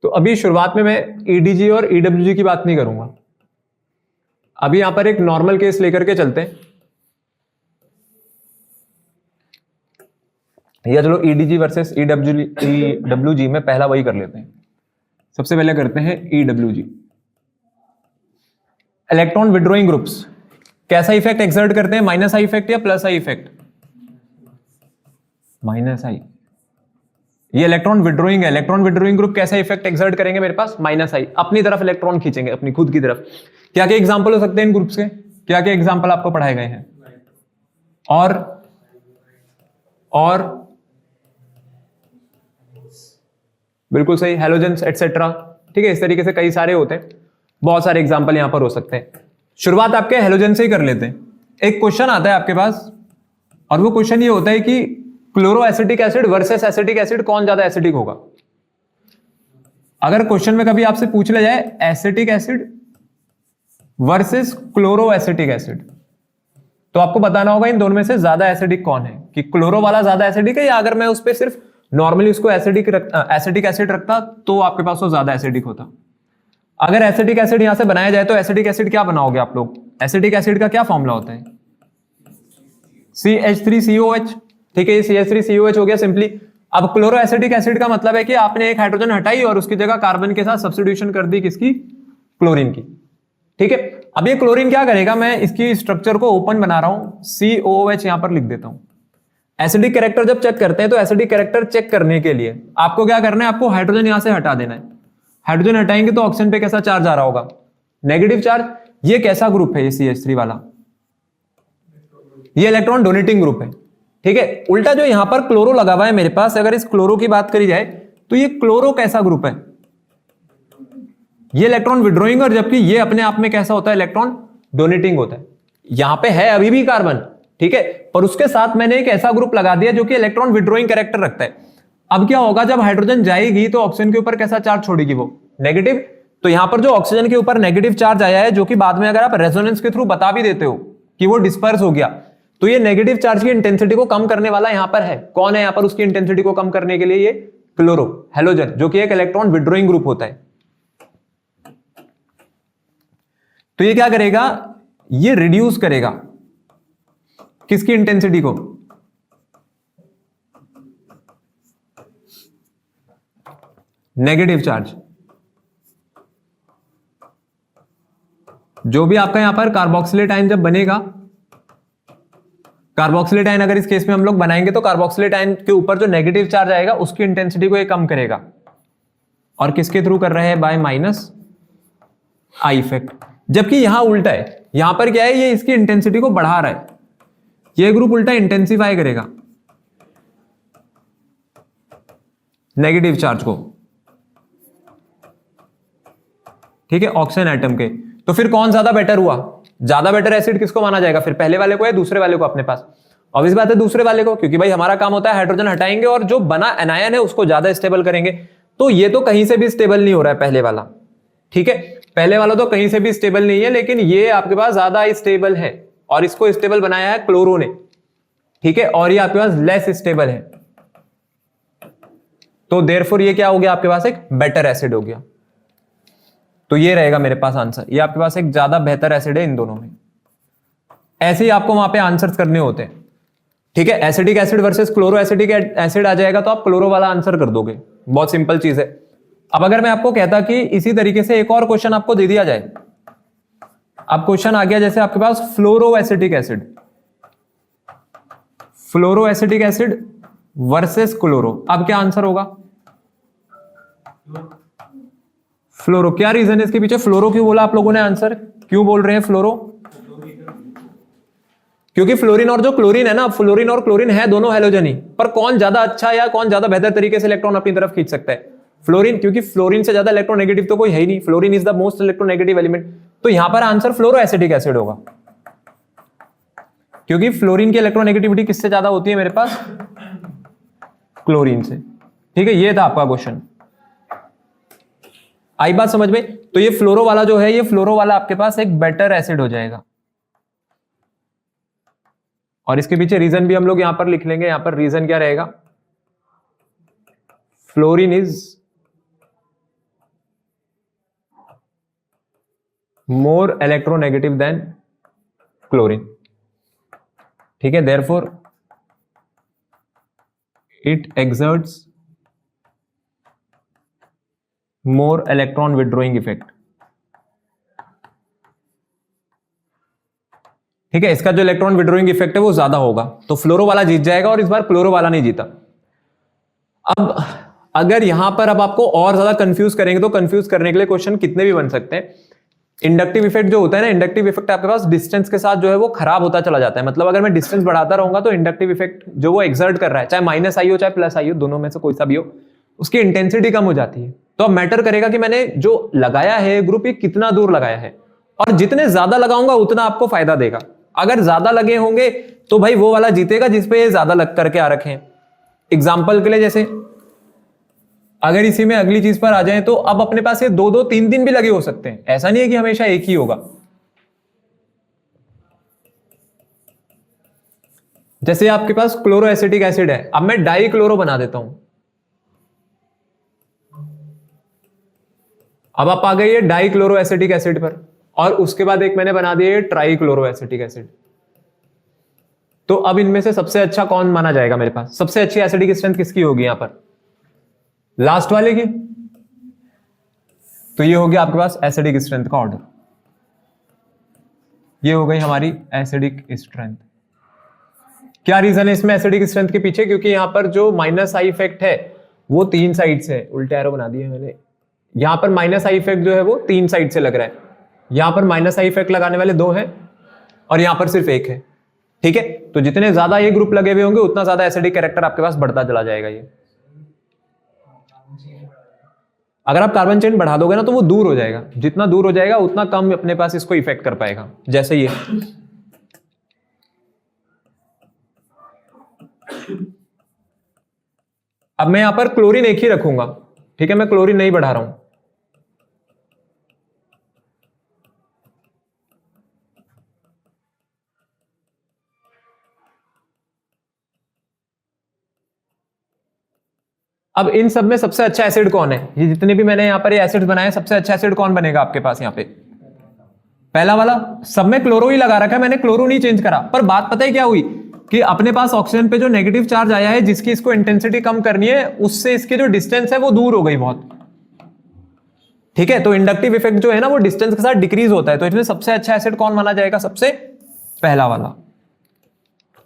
तो अभी शुरुआत में मैं ईडीजी और ईडब्ल्यूजी की बात नहीं करूंगा, अभी यहां पर एक नॉर्मल केस लेकर के चलते हैं, या चलो ईडीजी वर्सेस ईडब्ल्यूजी में पहला वही कर लेते हैं। सबसे पहले करते हैं ईडब्ल्यूजी। इलेक्ट्रॉन विड्रॉइंग ग्रुप्स कैसा इफेक्ट एक्सर्ट करते हैं, माइनस आई इफेक्ट या प्लस आई इफेक्ट? माइनस आई। ये इलेक्ट्रॉन विड्रॉइंग है, इलेक्ट्रॉन विड्रॉइंग ग्रुप कैसा इफेक्ट एक्सर्ट करेंगे मेरे पास? माइनस आई, अपनी तरफ इलेक्ट्रॉन खींचेंगे, अपनी खुद की तरफ। क्या क्या एग्जांपल हो सकते हैं इन ग्रुप्स के? क्या क्या एग्जांपल आपको पढ़ाए गए हैं? और बिल्कुल सही, हैलोजेंस एटसेट्रा। ठीक है, इस तरीके से कई सारे होते हैं, बहुत सारे एग्जांपल यहां पर हो सकते हैं। शुरुआत आपके हैलोजन से ही कर लेते हैं। एक क्वेश्चन आता है आपके पास, और वो क्वेश्चन ये होता है कि chloro acetic acid versus acetic acid कौन ज्यादा एसिडिक होगा। अगर क्वेश्चन में कभी आपसे पूछ लिया जाए acetic acid versus chloro acetic acid, तो आपको बताना होगा इन दोनों में से ज्यादा एसिडिक कौन है, कि क्लोरो वाला ज्यादा एसिडिक है, या अगर मैं उस पर सिर्फ नॉर्मली उसको एसिडिक एसिड रखता तो आपके पास वो ज्यादा एसिडिक होता। अगर एसिटिक एसिड यहां से बनाया जाए तो एसिडिक एसिड क्या बनाओगे आप लोग? एसिटिक एसिड का क्या फॉर्मूला होता है? CH3COH। ठीक है, ये CH3COH हो गया सिंपली। अब क्लोरो एसिटिक एसिड का मतलब है कि आपने एक हाइड्रोजन हटाई और उसकी जगह कार्बन के साथ सब्स्टिट्यूशन कर दी, किसकी? क्लोरीन की। ठीक है, अब ये क्लोरीन क्या करेगा, मैं इसकी स्ट्रक्चर को ओपन बना रहा हूं, COOH यहां पर लिख देता हूं। एसिडिक कैरेक्टर जब चेक करते हैं तो एसिडिक कैरेक्टर चेक करने के लिए आपको क्या करना है, आपको हाइड्रोजन यहां से हटा देना है। हाइड्रोजन हटाएंगे तो ऑक्सीजन पे कैसा चार्ज आ रहा होगा? Negative charge. ये कैसा ग्रुप है? ये CH3 वाला, ये इलेक्ट्रॉन डोनेटिंग ग्रुप है। ठीक है, उल्टा जो यहां पर क्लोरो लगा हुआ है मेरे पास, अगर इस क्लोरो की बात करी जाए तो ये क्लोरो कैसा ग्रुप है? ये इलेक्ट्रॉन विड्रॉइंग, और जबकि ये अपने आप में कैसा होता है? इलेक्ट्रॉन डोनेटिंग होता है। यहां पे है अभी भी कार्बन, ठीक है, पर उसके साथ मैंने एक ऐसा ग्रुप लगा दिया जो कि इलेक्ट्रॉन विड्रॉइंग कैरेक्टर रखता है। अब क्या होगा, जब हाइड्रोजन जाएगी तो ऑक्सीजन के ऊपर कैसा चार्ज छोड़ेगी? वो नेगेटिव। तो यहां पर जो ऑक्सीजन के ऊपर नेगेटिव चार्ज आया है, जो कि बाद में अगर आप रेजोनेंस के थ्रू बता भी देते हो कि वो डिस्पर्स हो गया, तो ये नेगेटिव चार्ज की इंटेंसिटी को कम करने वाला यहां पर है। कौन है यहां पर उसकी इंटेंसिटी को कम करने के लिए? ये क्लोरो हैलोजन, जो कि एक इलेक्ट्रॉन विड्रॉइंग ग्रुप होता है। तो ये क्या करेगा, ये रिड्यूस करेगा किसकी इंटेंसिटी को? Negative charge. जो भी आपका यहां पर कार्बोक्सिलेट आयन जब बनेगा, कार्बोक्सिलेट आयन अगर इस केस में हम लोग बनाएंगे तो कार्बोक्सिलेट आयन के ऊपर जो नेगेटिव चार्ज आएगा उसकी इंटेंसिटी को ये कम करेगा। और किसके थ्रू कर रहे हैं? Bye minus I effect. जबकि यहां उल्टा है, यहां पर क्या है, ये इसकी इंटेंसिटी को बढ़ा रहा है, ये ग्रुप उल्टा इंटेंसिफाई करेगा नेगेटिव चार्ज को। ठीक है, ऑक्सीजन एटम के। तो फिर कौन ज्यादा बेटर हुआ? ज्यादा बेटर एसिड किसको माना जाएगा फिर? पहले वाले को या दूसरे वाले को? अपने पास ऑब्वियस बात है दूसरे वाले को, क्योंकि भाई हमारा काम होता है हाइड्रोजन हटाएंगे और जो बना एनायन है उसको ज्यादा स्टेबल करेंगे। तो ये तो कहीं से भी स्टेबल नहीं हो रहा है पहले वाला। ठीक है, पहले वाला तो कहीं से भी स्टेबल नहीं है, लेकिन ये आपके पास ज्यादा स्टेबल है, और इसको स्टेबल बनाया है क्लोरो ने। ठीक है, और ये आपके पास लेस स्टेबल है, तो देयरफॉर ये क्या हो गया, आपके पास एक बेटर एसिड हो गया। तो ये रहेगा मेरे पास आंसर, ये आपके पास एक ज्यादा बेहतर एसिड है इन दोनों में। ऐसे ही आपको वहां पे आंसर्स करने होते हैं। ठीक है, acidic acid versus chloro acidic acid आ जाएगा तो आप क्लोरो वाला आंसर कर दोगे, बहुत सिंपल चीज है। अब अगर मैं आपको कहता कि इसी तरीके से एक और क्वेश्चन आपको दे दिया जाए, अब क्वेश्चन आ गया जैसे आपके पास फ्लोरो एसिटिक एसिड, फ्लोरो एसिटिक एसिड वर्सेस क्लोरो, अब क्या आंसर होगा? फ्लोरो। क्या रीजन है इसके पीछे? फ्लोरो क्यों बोला आप लोगों ने? आंसर क्यों बोल रहे हैं फ्लोरो? क्योंकि फ्लोरीन और जो क्लोरीन है ना, फ्लोरीन और क्लोरीन है दोनों हैलोजन ही, पर कौन ज्यादा अच्छा या कौन ज्यादा बेहतर तरीके से इलेक्ट्रॉन अपनी तरफ खींच सकता है? फ्लोरीन, क्योंकि फ्लोरीन से ज्यादा इलेक्ट्रोनेगेटिव तो कोई है ही नहीं, fluorine is the most electronegative element, तो यहां पर आंसर फ्लोरोएसिटिक एसिड होगा, क्योंकि फ्लोरीन की इलेक्ट्रोनेगेटिविटी किससे ज्यादा होती है मेरे पास, क्लोरीन से। ठीक है, ये था आपका क्वेश्चन, आई बात समझ में। तो ये फ्लोरो वाला जो है, ये फ्लोरो वाला आपके पास एक बेटर एसिड हो जाएगा, और इसके पीछे रीजन भी हम लोग यहां पर लिख लेंगे। यहां पर रीजन क्या रहेगा, fluorine is more electronegative than chlorine. ठीक है, therefore it exerts more electron withdrawing effect. ठीक है, इसका जो इलेक्ट्रॉन विड्रॉइंग इफेक्ट है वो ज्यादा होगा, तो फ्लोरो वाला जीत जाएगा, और इस बार क्लोरो वाला नहीं जीता। अब अगर यहां पर अब आपको और ज्यादा कंफ्यूज करेंगे तो कंफ्यूज करने के लिए क्वेश्चन कितने भी बन सकते हैं। इंडक्टिव इफेक्ट जो होता है ना, इंडक्टिव इफेक्ट आपके पास डिस्टेंस के साथ जो है वो खराब होता चला जाता है। मतलब अगर मैं डिस्टेंस बढ़ाता रहूंगा तो इंडक्टिव इफेक्ट जो वो एक्सर्ट कर रहा है, चाहे माइनस आई हो चाहे प्लस आई हो, दोनों में से कोई सा भी हो, उसकी इंटेंसिटी कम हो जाती है। तो अब मैटर करेगा कि मैंने जो लगाया है ग्रुप, ये कितना दूर लगाया है, और जितने ज्यादा लगाऊंगा उतना आपको फायदा देगा। अगर ज्यादा लगे होंगे तो भाई वो वाला जीतेगा जिसपे ये ज्यादा लग करके आ रखे हैं। एग्जाम्पल के लिए, जैसे अगर इसी में अगली चीज पर आ जाए, तो अब अपने पास ये 2-2, 3-3 भी लगे हो सकते हैं, ऐसा नहीं है कि हमेशा एक ही होगा। जैसे आपके पास क्लोरोएसिटिक एसिड है, अब मैं डाई क्लोरो बना देता हूं। अब आप आ गए ये डाई क्लोरोएसिटिक एसिड पर, और उसके बाद एक मैंने बना दिया ट्राई क्लोरोएसिटिक एसिड। तो अब इनमें से सबसे अच्छा कौन माना जाएगा मेरे पास, सबसे अच्छी एसिडिक स्ट्रेंथ किसकी होगी यहां पर, लास्ट वाले की। तो ये हो गया आपके पास एसिडिक स्ट्रेंथ का ऑर्डर, ये हो गई हमारी एसिडिक स्ट्रेंथ। क्या रीजन है इसमें एसिडिक स्ट्रेंथ के पीछे, क्योंकि यहां पर जो माइनस आई इफेक्ट है वो 3 साइड से है, उल्टे एरो बना दिए मैंने। यहां पर माइनस आई इफेक्ट जो है वो 3 साइड से लग रहा है, यहां पर माइनस आई इफेक्ट लगाने वाले 2 हैं और यहां पर सिर्फ 1 है। ठीक है, तो जितने ज्यादा ये ग्रुप लगे हुए होंगे उतना ज्यादा एसिडिक कैरेक्टर आपके पास बढ़ता चला जाएगा। ये अगर आप कार्बन चेन बढ़ा दोगे ना तो वो दूर हो जाएगा, जितना दूर हो जाएगा उतना कम अपने पास इसको इफेक्ट कर पाएगा। जैसे ये अब मैं यहां पर क्लोरीन एक ही रखूंगा, ठीक है, मैं क्लोरीन नहीं बढ़ा रहा हूं। अब इन सब में सबसे अच्छा एसिड कौन है, ये जितने भी मैंने यहां पर ये एसिड्स बनाए, सबसे अच्छा एसिड कौन बनेगा आपके पास यहां पे, पहला वाला। सब में क्लोरो ही लगा रखा है मैंने, क्लोरो नहीं चेंज करा। पर बात पता है क्या हुई कि अपने पास ऑक्सीजन पे जो नेगेटिव चार्ज आया है, जिसकी इसको इंटेंसिटी कम करनी है, उससे इसकी जो डिस्टेंस है वो दूर हो गई बहुत। ठीक है, तो इंडक्टिव इफेक्ट जो है ना वो डिस्टेंस के साथ डिक्रीज होता है। तो इसमें सबसे अच्छा एसिड कौन माना जाएगा, सबसे पहला वाला।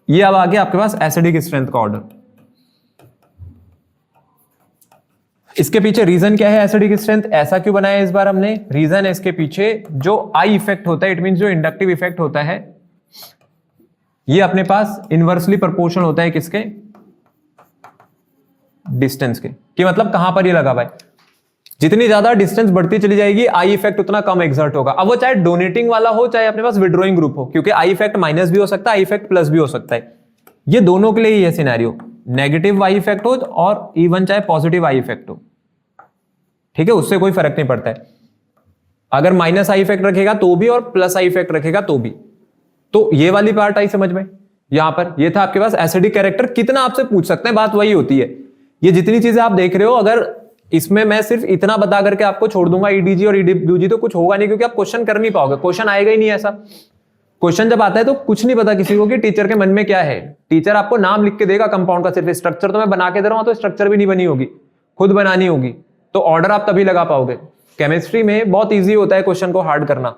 ये अब आ गया आपके पास एसिडिक स्ट्रेंथ का ऑर्डर। इसके पीछे रीजन क्या है एसिडिक स्ट्रेंथ ऐसा क्यों बनाया इस बार हमने, रीजन है इसके पीछे जो आई इफेक्ट होता है, इट मींस जो इंडक्टिव इफेक्ट होता है, ये अपने पास इनवर्सली प्रोपोर्शनल होता है किसके, डिस्टेंस के। कि मतलब कहां पर ये लगा हुआ है, जितनी ज्यादा डिस्टेंस बढ़ती चली जाएगी आई इफेक्ट उतना कम एक्सर्ट होगा। अब वो चाहे डोनेटिंग वाला हो चाहे अपने पास विड्रॉइंग ग्रुप हो, क्योंकि आई इफेक्ट माइनस भी हो सकता है, आई इफेक्ट प्लस भी हो सकता है। ये दोनों के लिए ही है सिनेरियो, नेगेटिव आई इफेक्ट हो और इवन चाहे पॉजिटिव आई इफेक्ट हो। ठीक है, उससे कोई फर्क नहीं पड़ता है। अगर माइनस आई इफेक्ट रखेगा तो भी और प्लस आई इफेक्ट रखेगा तो भी। तो ये वाली पार्ट आई समझ में। यहां पर ये था आपके पास एसिडिक कैरेक्टर कितना आपसे पूछ सकते हैं, बात वही होती है। ये जितनी चीजें आप देख रहे हो, अगर इसमें मैं सिर्फ इतना बता करके आपको छोड़ दूंगा ईडीजी और ईडब्ल्यूजी, तो कुछ होगा नहीं, क्योंकि आप क्वेश्चन कर नहीं पाओगे, क्वेश्चन आएगा ही नहीं। ऐसा क्वेश्चन जब आता है तो कुछ नहीं पता किसी को कि टीचर के मन में क्या है। टीचर आपको नाम लिख के देगा कंपाउंड का, सिर्फ स्ट्रक्चर तो मैं बना के दे रहा हूं, तो स्ट्रक्चर भी नहीं बनी होगी, खुद बनानी होगी, तो ऑर्डर आप तभी लगा पाओगे। केमिस्ट्री में बहुत इजी होता है क्वेश्चन को हार्ड करना।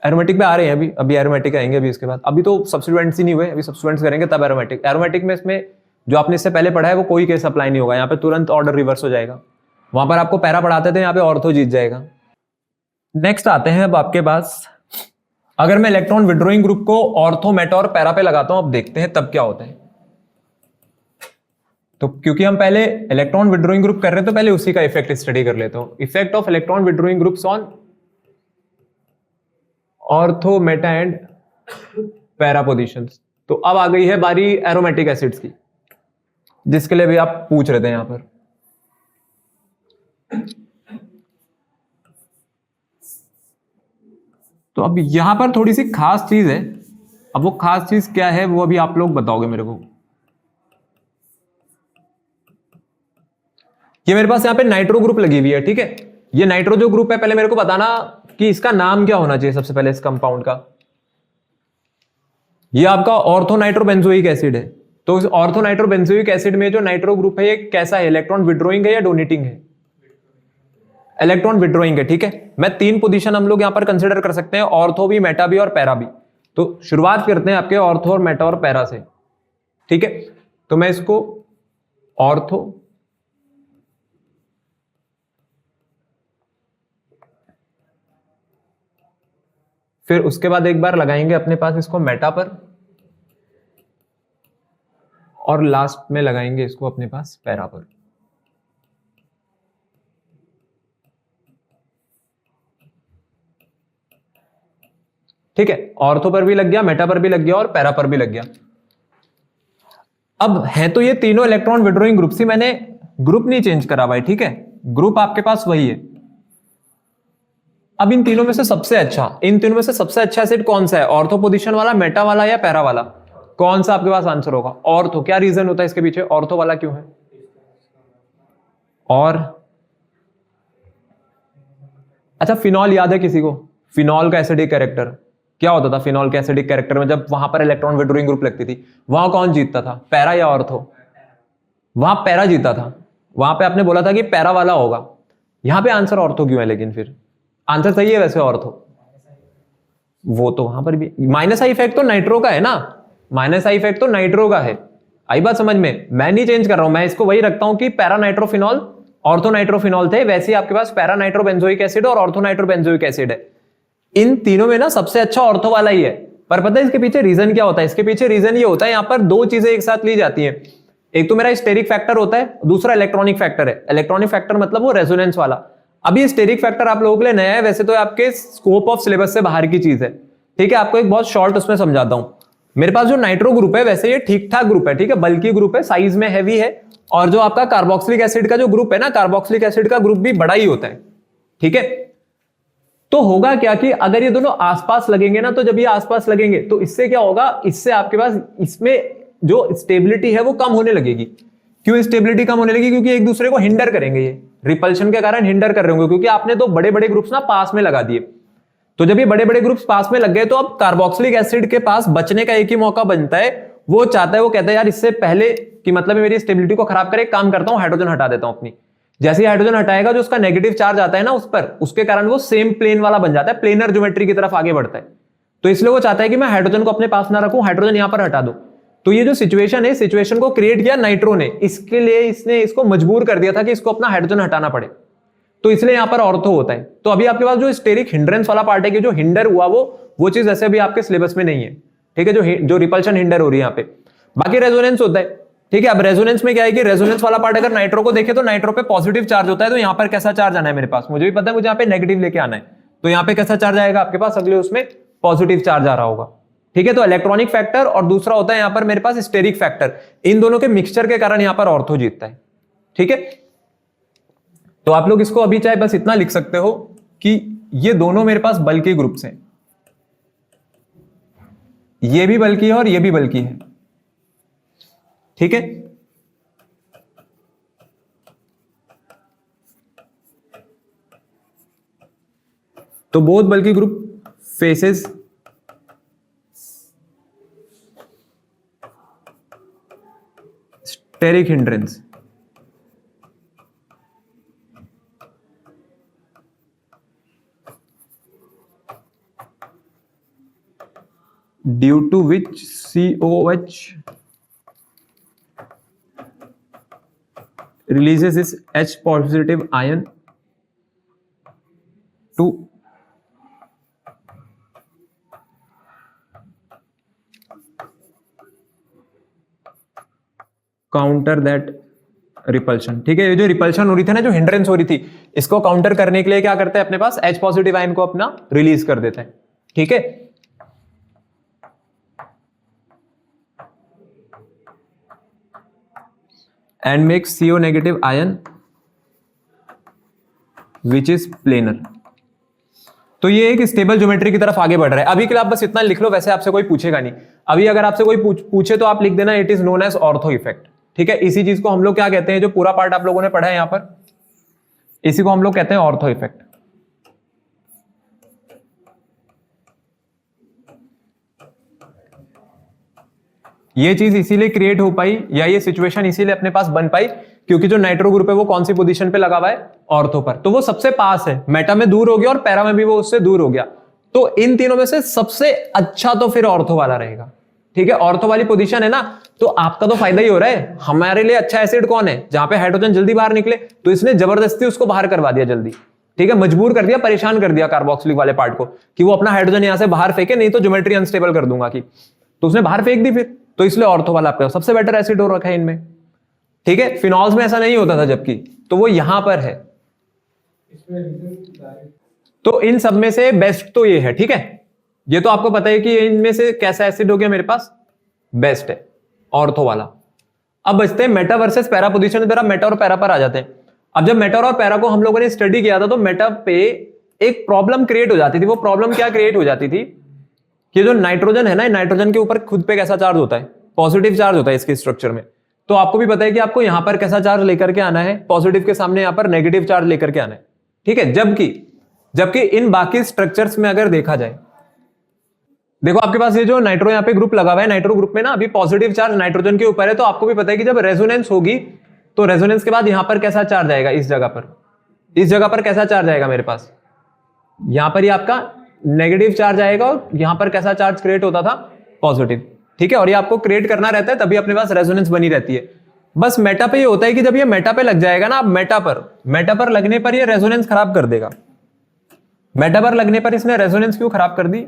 एरोमेटिक पे आ रहे हैं अभी एरोमेटिक आएंगे अभी इसके बाद। अभी तो सब्स्टिट्यूएंट्स ही नहीं हुए, अभी सब्स्टिट्यूएंट्स करेंगे तब एरोमेटिक। एरोमेटिक में इसमें जो आपने इससे पहले पढ़ा है वो कोई केस अप्लाई नहीं होगा, यहाँ पे तुरंत ऑर्डर रिवर्स हो जाएगा। वहां पर आपको पैरा पढ़ाते थे, यहाँ पे ऑर्थो जीत जाएगा। नेक्स्ट आते हैं अब आपके पास, अगर मैं इलेक्ट्रॉन विड्रॉइंग ग्रुप को ऑर्थो, मेटा और पैरा पे लगाता हूं, अब देखते हैं तब क्या होता है। तो क्योंकि हम पहले इलेक्ट्रॉन विड्रॉइंग ग्रुप कर रहे हैं तो पहले उसी का इफेक्ट स्टडी कर लेते हो। Effect of electron withdrawing groups on ortho, Meta and para positions. तो अब आ गई है बारी एरोमेटिक एसिड्स की, जिसके लिए भी आप पूछ रहे थे यहां पर। तो अब यहां पर थोड़ी सी खास चीज है। अब वो खास चीज क्या है वो अभी आप लोग बताओगे मेरे को। ये मेरे पास यहां पे नाइट्रो ग्रुप लगी हुई है, ठीक है। ये नाइट्रो जो ग्रुप है, पहले मेरे को बताना कि इसका नाम क्या होना चाहिए सबसे पहले इस कंपाउंड का। ये आपका ऑर्थो नाइट्रो बेंजोइक एसिड है। तो इस ऑर्थो नाइट्रो बेंजोइक एसिड में जो नाइट्रो ग्रुप है ये कैसा है, इलेक्ट्रॉन विड्रॉइंग है या डोनेटिंग है? इलेक्ट्रॉन विड्रॉइंग है, ठीक है। मैं 3 पोजीशन हम लोग यहां पर कंसिडर कर सकते हैं, ऑर्थो भी, मेटा भी और पैरा भी। तो शुरुआत करते हैं आपके ऑर्थो और मेटा और पैरा से, ठीक है। तो मैं इसको ऑर्थो, फिर उसके बाद एक बार लगाएंगे अपने पास इसको मेटा पर, और लास्ट में लगाएंगे इसको अपने पास पैरा पर। ठीक है, ऑर्थो पर भी लग गया, मेटा पर भी लग गया और पैरा पर भी लग गया। अब है तो ये तीनों इलेक्ट्रॉन विड्रॉइंग ग्रुप ही, मैंने ग्रुप नहीं चेंज करा भाई, ठीक है। ग्रुप आपके पास वही है। अब इन तीनों में से सबसे अच्छा एसिड कौन सा है? ऑर्थो पोजीशन वाला, मेटा वाला या पैरा वाला? कौन सा आपके पास आंसर होगा? ऑर्थो। क्या रीजन होता है इसके पीछे, ऑर्थो वाला क्यों है? और अच्छा, फिनॉल याद है किसी को? फिनॉल का एसिडिक कैरेक्टर क्या होता था? फिनॉल के एसिडिक कैरेक्टर में जब वहां पर इलेक्ट्रॉन विड्रॉइंग ग्रुप लगती थी, वहां कौन जीतता था, पैरा या ऑर्थो? वहां पैरा जीता था। वहां पे आपने बोला था कि पैरा वाला होगा। यहां पे आंसर ऑर्थो क्यों है? लेकिन फिर आंसर सही है वैसे ऑर्थो। वो तो वहां पर भी माइनस आई इफेक्ट तो नाइट्रो का है ना, माइनस आई इफेक्ट तो नाइट्रो का है। आई बात समझ में? मैं नहीं चेंज कर रहा हूं, मैं इसको वही रखता हूं कि पैरा नाइट्रोफिनॉल, ऑर्थो नाइट्रोफिनॉल थे। वैसे ही आपके पास पैरा नाइट्रोबेंजोइक एसिड और ऑर्थो नाइट्रोबेंजोइक एसिड है। इन तीनों में ना सबसे अच्छा ऑर्थो वाला ही है। पर पता है इसके पीछे रीजन क्या होता है? इसके पीछे रीजन ये होता है, यहां पर 2 चीजें एक साथ ली जाती हैं। एक तो मेरा स्टेरिक फैक्टर होता है, दूसरा इलेक्ट्रॉनिक फैक्टर है। इलेक्ट्रॉनिक फैक्टर मतलब वो रेजोनेंस वाला। अभी स्टेरिक फैक्टर आप लोगों के लिए नया है, वैसे तो आपके स्कोप ऑफ सिलेबस से बाहर की चीज है, ठीक है। आपको एक बहुत शॉर्ट उसमें समझाता हूं। मेरे पास जो नाइट्रो ग्रुप है वैसे ये ठीक ठाक ग्रुप है, ठीक है, बल्कि ग्रुप है, साइज में हैवी है। और जो आपका कार्बोक्सिलिक एसिड का जो ग्रुप है ना, कार्बोक्सिलिक एसिड का ग्रुप भी बड़ा ही होता है, ठीक है। तो होगा क्या कि अगर ये दोनों आसपास लगेंगे ना, तो जब ये आसपास लगेंगे तो इससे क्या होगा, इससे आपके पास इसमें जो स्टेबिलिटी है वो कम होने लगेगी। क्यों स्टेबिलिटी कम होने लगी? क्योंकि एक दूसरे को हिंडर करेंगे, ये रिपल्शन के कारण हिंडर कर रहे होंगे, क्योंकि आपने 2 बड़े बड़े ग्रुप्स ना पास में लगा दिए। तो जब ये बड़े बड़े ग्रुप्स पास में लग गए तो अब कार्बोक्सिलिक एसिड के पास बचने का एक ही मौका बनता है। वो चाहता है, वो कहता है यार इससे पहले कि मतलब मेरी स्टेबिलिटी को खराब करे, काम करता हूं हाइड्रोजन हटा देता हूं अपनी। जैसे ही हाइड्रोजन हटाएगा, जो उसका नेगेटिव चार्ज आता है ना उस पर, उसके कारण वो सेम प्लेन वाला बन जाता है, प्लेनर ज्योमेट्री की तरफ आगे बढ़ता है। तो इसलिए वो चाहता है कि मैं हाइड्रोजन को अपने पास ना रखूं, हाइड्रोजन यहां पर हटा दो। तो ये जो सिचुएशन है, सिचुएशन को क्रिएट किया नाइट्रो ने, इसके लिए इसने इसको मजबूर कर दिया था कि इसको अपना हाइड्रोजन हटाना पड़े। तो इसलिए यहां पर ऑर्थो होता है। तो अभी आपके पास जो स्टेरिक हिंड्रेंस वाला पार्ट है कि जो हिंडर हुआ, वो चीज ऐसे अभी आपके सिलेबस में नहीं है, ठीक है। जो रिपल्शन हिंडर हो रही है यहां पे, बाकी रेजोनेंस होता है, ठीक है। अब रेजोनेंस में क्या है कि रेजोनेंस वाला पार्ट अगर नाइट्रो को देखे तो नाइट्रो पे पॉजिटिव चार्ज होता है। तो यहां पर कैसा चार्ज आना है मेरे पास, मुझे भी पता है, मुझे यहां पे नेगेटिव लेके आना है। तो यहां पे कैसा चार्ज आएगा आपके पास, अगले उसमें पॉजिटिव चार्ज आ रहा होगा, ठीक है। तो इलेक्ट्रॉनिक फैक्टर और दूसरा होता है यहां पर मेरे पास स्टेरिक फैक्टर। इन दोनों के मिक्सचर के कारण यहां पर ऑर्थो जीतता है, ठीक है। तो आप लोग इसको अभी चाहे बस इतना लिख सकते हो कि ये दोनों मेरे पास बल्कि ग्रुप्स हैं, ये भी बल्कि है और ये भी बल्कि है, ठीक है। तो both bulky group faces steric hindrance. due to which COH releases its H positive ion to counter that repulsion. ठीक है, ये जो रिपल्शन हो रही थी ना, जो हिंड्रेंस हो रही थी, इसको काउंटर करने के लिए क्या करते हैं अपने पास, H पॉजिटिव आयन को अपना रिलीज कर देते हैं। ठीक है, and makes CO negative ion which is planar. तो ये एक स्टेबल ज्योमेट्री की तरफ आगे बढ़ रहा है। अभी के लिए आप बस इतना लिख लो, वैसे आपसे कोई पूछेगा नहीं। अभी अगर आपसे कोई पूछे तो आप लिख देना it is known as ortho effect. ठीक है, इसी चीज को हम लोग क्या कहते हैं, जो पूरा पार्ट आप लोगों ने पढ़ा है यहां पर, इसी को हम लोग कहते हैं ऑर्थो इफेक्ट। ये चीज इसीलिए क्रिएट हो पाई, या ये सिचुएशन इसीलिए अपने पास बन पाई, क्योंकि जो नाइट्रो ग्रुप है वो कौन सी पोजीशन पे लगा हुआ है, ऑर्थो पर। तो वो सबसे पास है, मेटा में दूर हो गया और पैरा में भी वो उससे दूर हो गया। तो इन तीनों में से सबसे अच्छा तो फिर ऑर्थो वाला रहेगा। ठीक है, ऑर्थो वाली पोजीशन है ना, तो आपका तो फायदा ही हो रहा है। हमारे लिए अच्छा एसिड कौन है, जहां पे हाइड्रोजन जल्दी बाहर निकले, तो इसने जबरदस्ती उसको बाहर करवा दिया जल्दी। ठीक है, मजबूर कर दिया, परेशान कर दिया कार्बोक्सिलिक वाले पार्ट को कि वो अपना हाइड्रोजन यहां से बाहर फेंके, नहीं तो ज्योमेट्री अनस्टेबल कर दूंगा की। तो उसने बाहर फेंक दी फिर, तो इसलिए ऑर्थो वाला आपका सबसे बेटर एसिड हो रखा है इनमें। ठीक है, फिनॉल्स में ऐसा नहीं होता था जबकि, तो वो यहां पर है। तो इन सब में से बेस्ट तो ये है। ठीक है, ये तो आपको पता है कि इनमें से कैसा एसिड हो गया मेरे पास, बेस्ट है ऑर्थो वाला। अब बचते हैं मेटा वर्सेस पैरा पोजीशन। जरा मेटा और पैरा पर आ जाते हैं। अब जब मेटा और पैरा को हम लोगों ने स्टडी किया था, तो मेटा पे एक प्रॉब्लम क्रिएट हो जाती थी। वो प्रॉब्लम क्या क्रिएट हो जाती थी कि जो नाइट्रोजन है ना, नाइट्रोजन के ऊपर खुद पे कैसा चार्ज होता है, पॉजिटिव चार्ज होता है इसके स्ट्रक्चर में। तो आपको भी पता है कि आपको यहां पर कैसा चार्ज लेकर के आना है, पॉजिटिव के सामने यहां पर नेगेटिव चार्ज लेकर के आना है। ठीक है, जबकि इन बाकी स्ट्रक्चर्स में अगर देखा जाए, देखो आपके पास ये जो नाइट्रो यहां पे ग्रुप लगा हुआ है, नाइट्रो ग्रुप में ना अभी पॉजिटिव चार्ज नाइट्रोजन के ऊपर है। तो आपको भी पता है कि जब रेजोनेंस होगी, तो रेजोनेंस के बाद यहां पर कैसा चार्ज आएगा, इस जगह पर कैसा चार्ज आएगा मेरे पास, यहां पर ही आपका नेगेटिव चार्ज आएगा, और यहां पर कैसा चार्ज क्रिएट होता था, पॉजिटिव। ठीक है, और ये आपको क्रिएट करना रहता है, तभी अपने पास रेजोनेंस बनी रहती है। बस मेटा पे ये होता है कि जब ये मेटा पे लग जाएगा ना, अब मेटा पर लगने पर ये रेजोनेंस खराब कर देगा। मेटा पर लगने पर इसने रेजोनेंस क्यों खराब कर दी,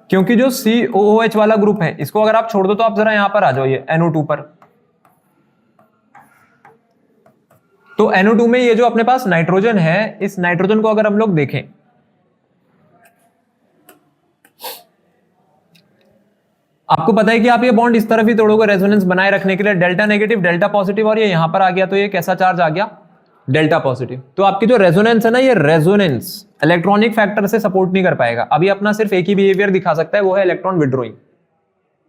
क्योंकि जो COOH वाला ग्रुप है, इसको अगर आप छोड़ दो तो आप जरा यहां पर आ जाओ, ये NO2 पर। तो NO2 में ये जो अपने पास नाइट्रोजन है, इस नाइट्रोजन को अगर हम लोग देखें, आपको पता है कि आप ये बॉन्ड इस तरफ ही तोड़ोगे रेजोनेंस बनाए रखने के लिए, डेल्टा नेगेटिव डेल्टा पॉजिटिव, और ये यहां पर आ गया, तो ये कैसा चार्ज आ गया, डेल्टा पॉजिटिव। तो आपकी जो रेजोनेंस है ना, ये रेजोनेंस इलेक्ट्रॉनिक फैक्टर से सपोर्ट नहीं कर पाएगा। अभी अपना सिर्फ एक ही बिहेवियर दिखा सकता है, वो है इलेक्ट्रॉन विड्रॉइंग।